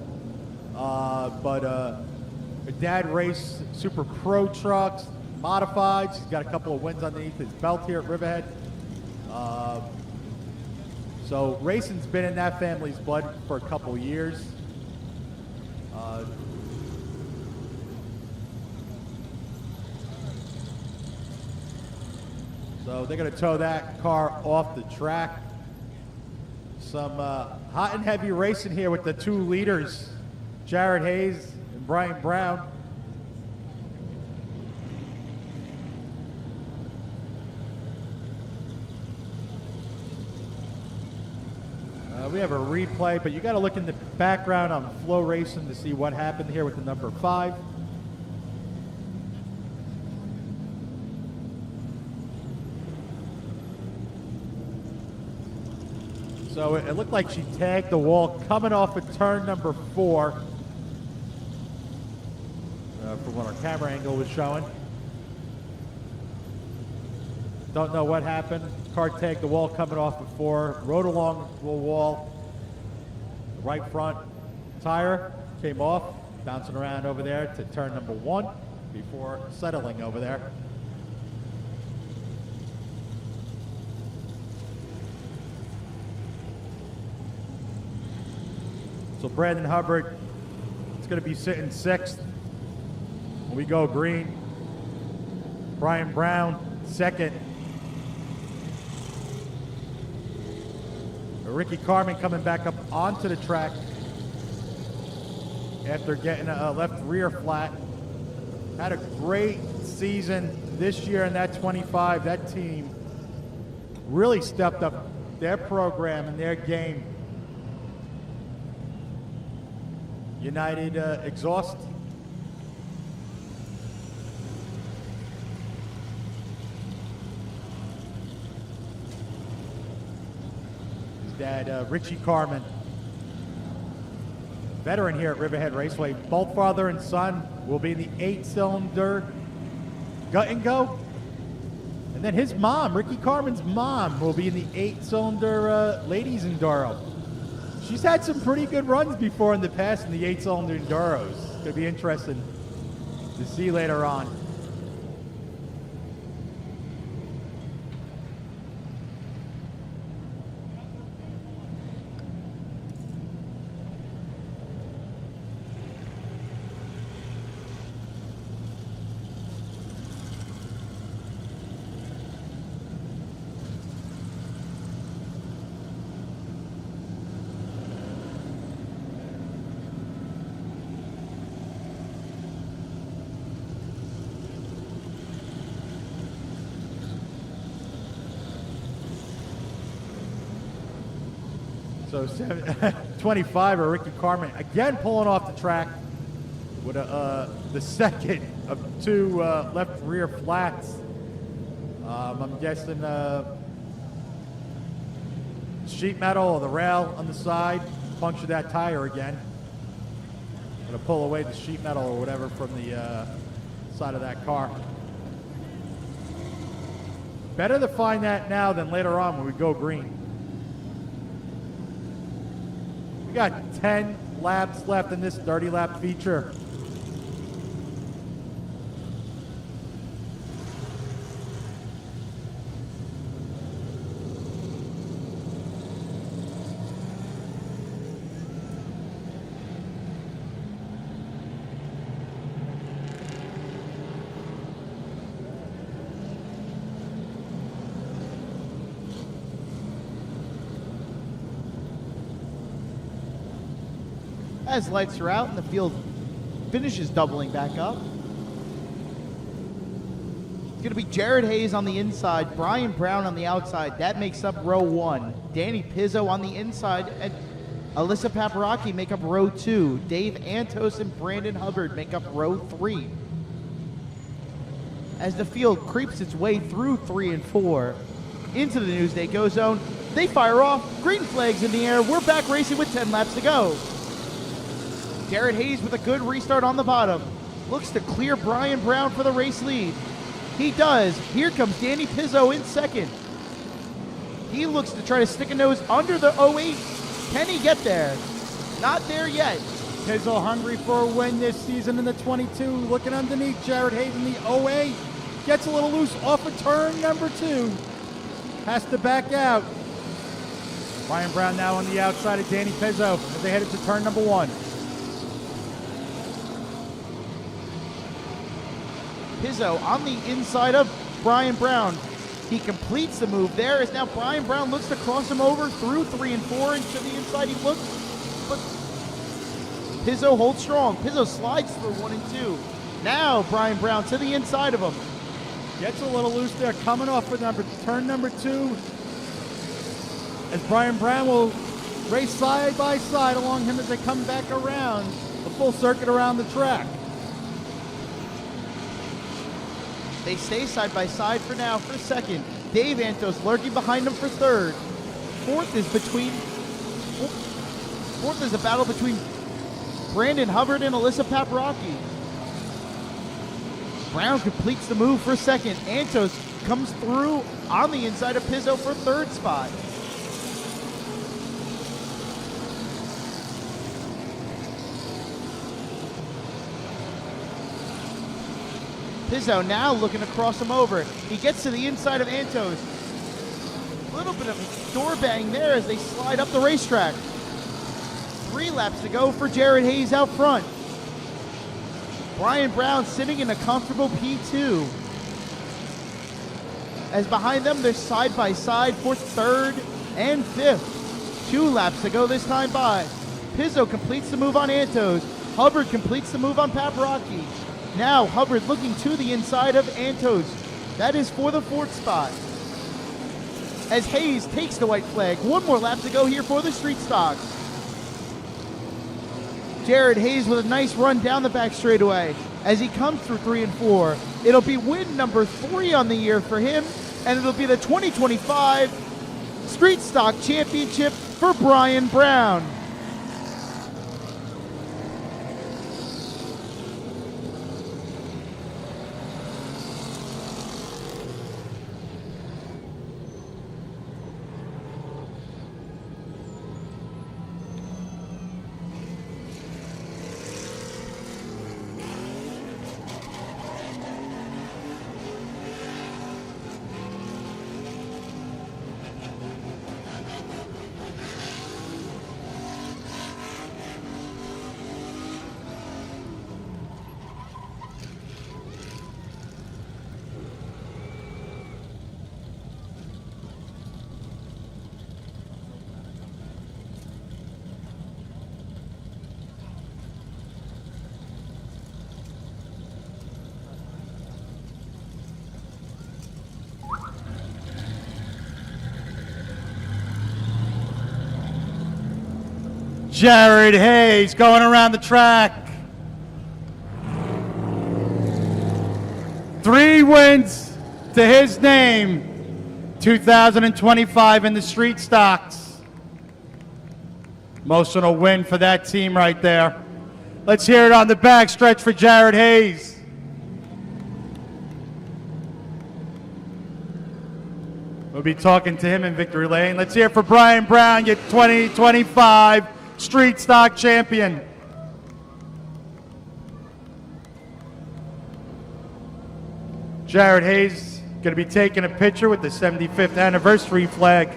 But her dad raced super pro trucks, modified. She's got a couple of wins underneath his belt here at Riverhead. So racing's been in that family's blood for a couple years. So they're going to tow that car off the track. Some hot and heavy racing here with the two leaders, Jared Hayes and Brian Brown. We have a replay, but you got to look in the background on FloRacing to see what happened here with the number 5. So it looked like she tagged the wall coming off of turn number 4, from what our camera angle was showing. Don't know what happened. Car tagged the wall coming off of 4, rode along the wall. The right front tire came off, bouncing around over there to turn number 1 before settling over there. So Brandon Hubbard is going to be sitting 6th when we go green. Brian Brown 2nd. Ricky Carmen coming back up onto the track after getting a left rear flat. Had a great season this year in that 25. That team really stepped up their program and their game. United Exhaust. His dad, Richie Carmen, veteran here at Riverhead Raceway. Both father and son will be in the 8-cylinder gut and go. And then his mom, Ricky Carmen's mom, will be in the 8-cylinder ladies enduro. She's had some pretty good runs before in the past in the 8-cylinder enduros. It's going to be interesting to see later on. So 25 or Ricky Carmen again pulling off the track with the second of 2 left rear flats. I'm guessing sheet metal or the rail on the side punctured that tire again. Gonna pull away the sheet metal or whatever from the side of that car. Better to find that now than later on when we go green. We got 10 laps left in this 30-lap feature. As lights are out and the field finishes doubling back up. It's going to be Jared Hayes on the inside, Brian Brown on the outside. That makes up row 1. Danny Pizzo on the inside, and Alyssa Paparocki make up row 2. Dave Antos and Brandon Hubbard make up row 3. As the field creeps its way through 3 and 4 into the Newsday Go Zone, they fire off, green flags in the air. We're back racing with 10 laps to go. Jared Hayes with a good restart on the bottom. Looks to clear Brian Brown for the race lead. He does. Here comes Danny Pizzo in second. He looks to try to stick a nose under the 08. Can he get there? Not there yet. Pizzo hungry for a win this season in the 22. Looking underneath Jared Hayes in the 08. Gets a little loose off of turn number 2. has to back out. Brian Brown now on the outside of Danny Pizzo as they head into turn number 1. Pizzo on the inside of Brian Brown. He completes the move there as now Brian Brown looks to cross him over through 3 and 4, and to the inside he looks, but Pizzo holds strong. Pizzo slides through 1 and 2. Now Brian Brown to the inside of him. Gets a little loose there, coming off for turn number 2. As Brian Brown will race side by side along him as they come back around the full circuit around the track. They stay side by side for now for second. Dave Antos lurking behind him for third. Fourth is a battle between Brandon Hubbard and Alyssa Paprocki. Brown completes the move for second. Antos comes through on the inside of Pizzo for third spot. Pizzo now looking to cross him over. He gets to the inside of Antos. A little bit of a door bang there as they slide up the racetrack. 3 laps to go for Jared Hayes out front. Brian Brown sitting in a comfortable P2. As behind them, they're side by side for third and fifth. 2 laps to go this time by. Pizzo completes the move on Antos. Hubbard completes the move on Paprocki. Now Hubbard looking to the inside of Antos. That is for the 4th spot. As Hayes takes the white flag. 1 more lap to go here for the street stocks. Jared Hayes with a nice run down the back straightaway as he comes through 3 and 4. It'll be win number 3 on the year for him, and it'll be the 2025 Street Stock Championship for Brian Brown. Jared Hayes going around the track. 3 wins to his name. 2025 in the street stocks. Emotional win for that team right there. Let's hear it on the back stretch for Jared Hayes. We'll be talking to him in victory lane. Let's hear it for Brian Brown, your 2025 Street Stock Champion. Jared Hayes going to be taking a picture with the 75th anniversary flag.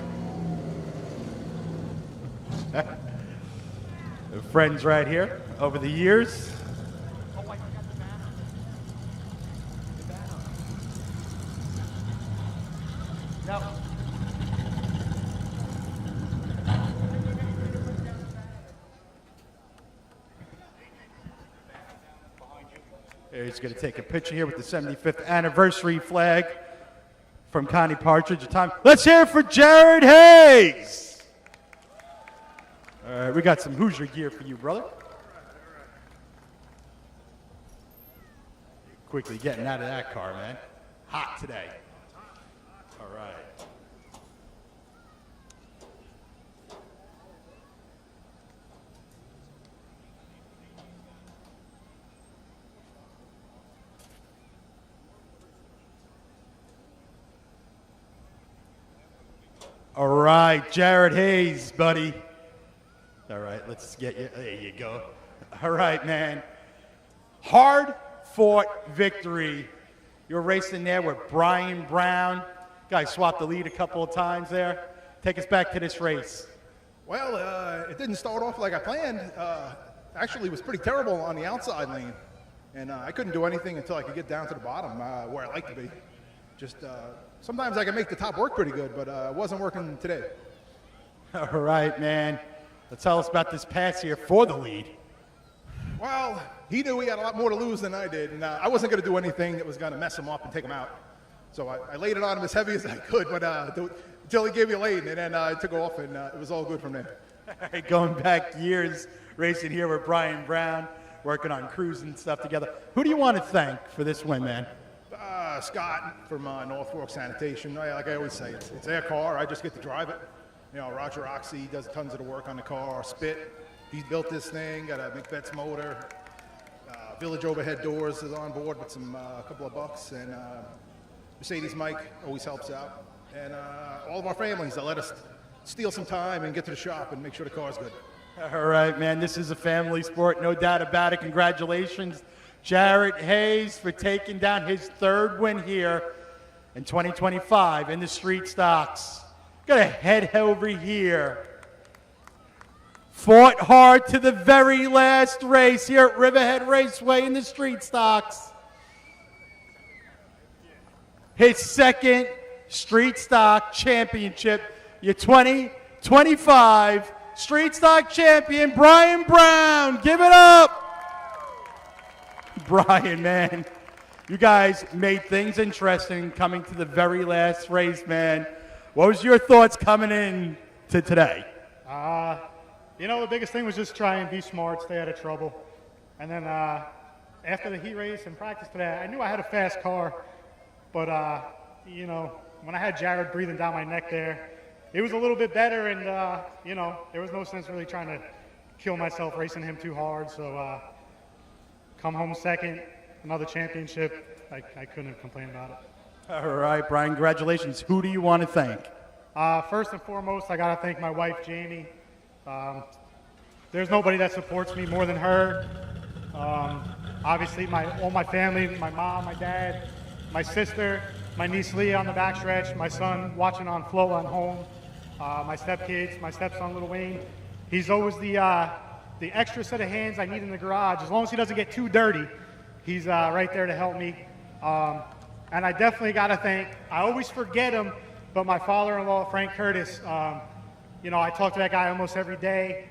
Friends right here over the years. He's going to take a picture here with the 75th anniversary flag from Connie Partridge. Let's hear it for Jared Hayes. All right, we got some Hoosier gear for you, brother. Quickly getting out of that car, man. Hot today. All right. All right, Jared Hayes, buddy. All right, let's get you. There you go. All right, man. Hard-fought victory. You're racing there with Brian Brown. Guy swapped the lead a couple of times there. Take us back to this race. Well, it didn't start off like I planned. Actually, it was pretty terrible on the outside lane. And I couldn't do anything until I could get down to the bottom where I like to be. Just sometimes I can make the top work pretty good, but it wasn't working today. All right, man. Let's tell us about this pass here for the lead. Well, he knew he had a lot more to lose than I did, and I wasn't going to do anything that was going to mess him up and take him out. So I laid it on him as heavy as I could, but until he gave me a lane, and then I took off, and it was all good from there. All right, going back years, racing here with Brian Brown, working on crews and stuff together. Who do you want to thank for this win, man? Scott from North Fork Sanitation. Like I always say, it's their car. I just get to drive it. You know, Roger Oxy does tons of the work on the car. Spit, he built this thing, got a McBet's motor. Village Overhead Doors is on board with a couple of bucks. And Mercedes Mike always helps out. And all of our families that let us steal some time and get to the shop and make sure the car's good. All right, man, this is a family sport, no doubt about it. Congratulations, Jared Hayes, for taking down his third win here in 2025 in the street stocks. Gonna head over here. Fought hard to the very last race here at Riverhead Raceway in the street stocks. His second street stock championship, your 2025 street stock champion, Brian Brown. Give it up. Brian, man, you guys made things interesting coming to the very last race, man. What was your thoughts coming in to today? You know, the biggest thing was just try and be smart, stay out of trouble. And then after the heat race and practice today, I knew I had a fast car, but you know, when I had Jared breathing down my neck there, it was a little bit better, and you know, there was no sense really trying to kill myself racing him too hard. So come home second, another championship. I couldn't have complained about it. All right, Brian, congratulations. Who do you want to thank? First and foremost, I got to thank my wife, Jamie. There's nobody that supports me more than her. Obviously, all my family, my mom, my dad, my sister, my niece Leah on the backstretch, my son watching on Flow on home, my stepkids, my stepson Little Wayne. He's always the extra set of hands I need in the garage. As long as he doesn't get too dirty, he's right there to help me. And I definitely got to thank, I always forget him, but my father-in-law, Frank Curtis. You know, I talk to that guy almost every day.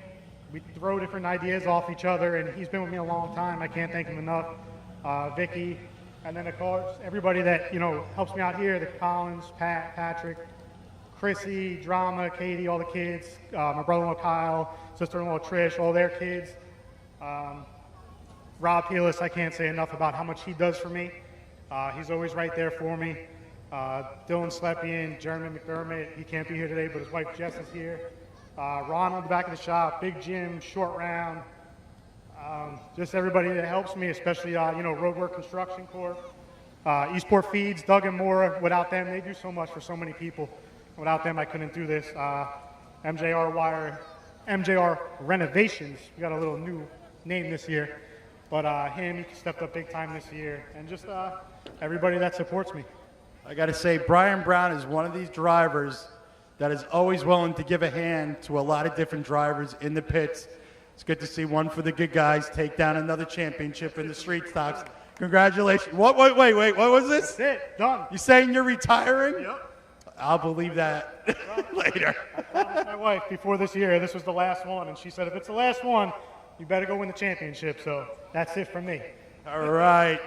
We throw different ideas off each other, and he's been with me a long time. I can't thank him enough. Vicky, and then of course everybody that, you know, helps me out here, the Collins, Pat, Patrick, Chrissy, Drama, Katie, all the kids, my brother-in-law Kyle, sister-in-law Trish, all their kids. Rob Healis, I can't say enough about how much he does for me. He's always right there for me. Dylan Slepian, Jeremy McDermott, he can't be here today, but his wife Jess is here. Ron on the back of the shop, Big Jim, Short Round, just everybody that helps me, especially, you know, Roadwork Construction Corp, Eastport Feeds, Doug and Mora. Without them, they do so much for so many people. Without them, I couldn't do this. MJR Wire, MJR Renovations, we got a little new name this year, but he stepped up big time this year, and just everybody that supports me. I got to say, Brian Brown is one of these drivers that is always willing to give a hand to a lot of different drivers in the pits. It's good to see one for the good guys take down another championship in the street stocks. Congratulations. Wait, what was this? That's it, done. You saying you're retiring? Yep. I'll believe that later. I promised my wife before this year this was the last one, and she said, if it's the last one, you better go win the championship. So that's it from me. All right.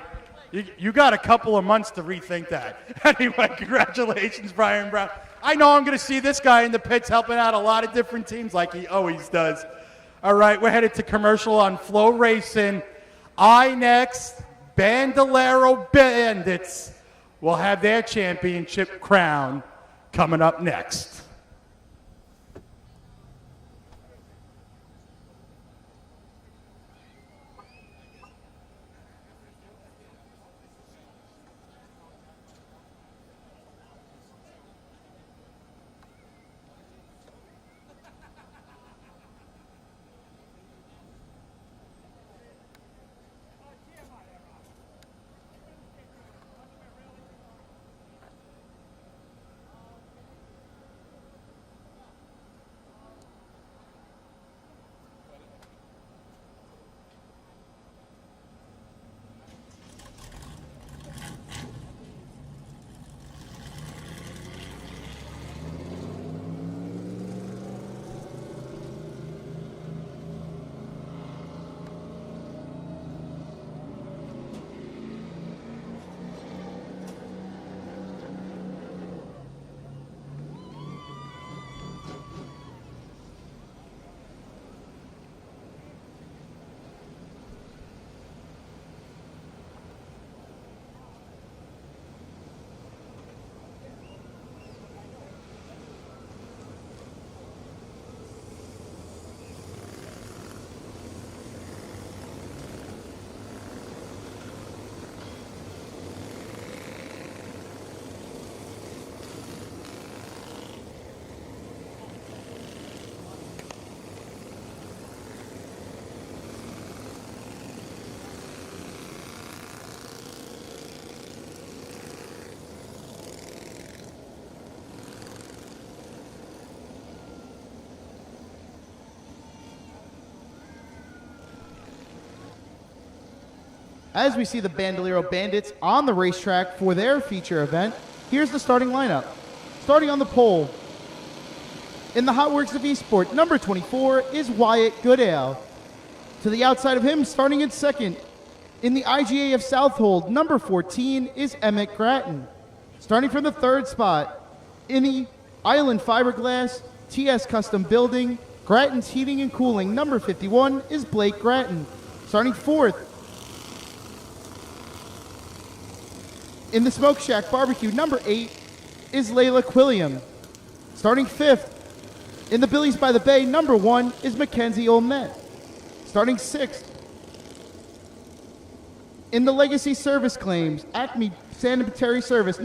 You got a couple of months to rethink that. Anyway, congratulations, Brian Brown. I know I'm going to see this guy in the pits helping out a lot of different teams like he always does. All right, we're headed to commercial on FloRacing. Next, Bandelero Bandits will have their championship crown coming up next. As we see the Bandelero Bandits on the racetrack for their feature event, here's the starting lineup. Starting on the pole, in the Hot Works of Eastport, number 24 is Wyatt Goodale. To the outside of him, starting in second, in the IGA of Southold, number 14 is Emmett Gratton. Starting from the third spot, in the Island Fiberglass TS Custom Building, Gratton's Heating and Cooling, number 51 is Blake Gratton. Starting fourth, in the Smoke Shack Barbecue, number 8 is Layla Quilliam. Starting fifth, in the Billies by the Bay, number 1 is Mackenzie Olmette. Starting sixth, in the Legacy Service Claims, Acme Sanitary Service,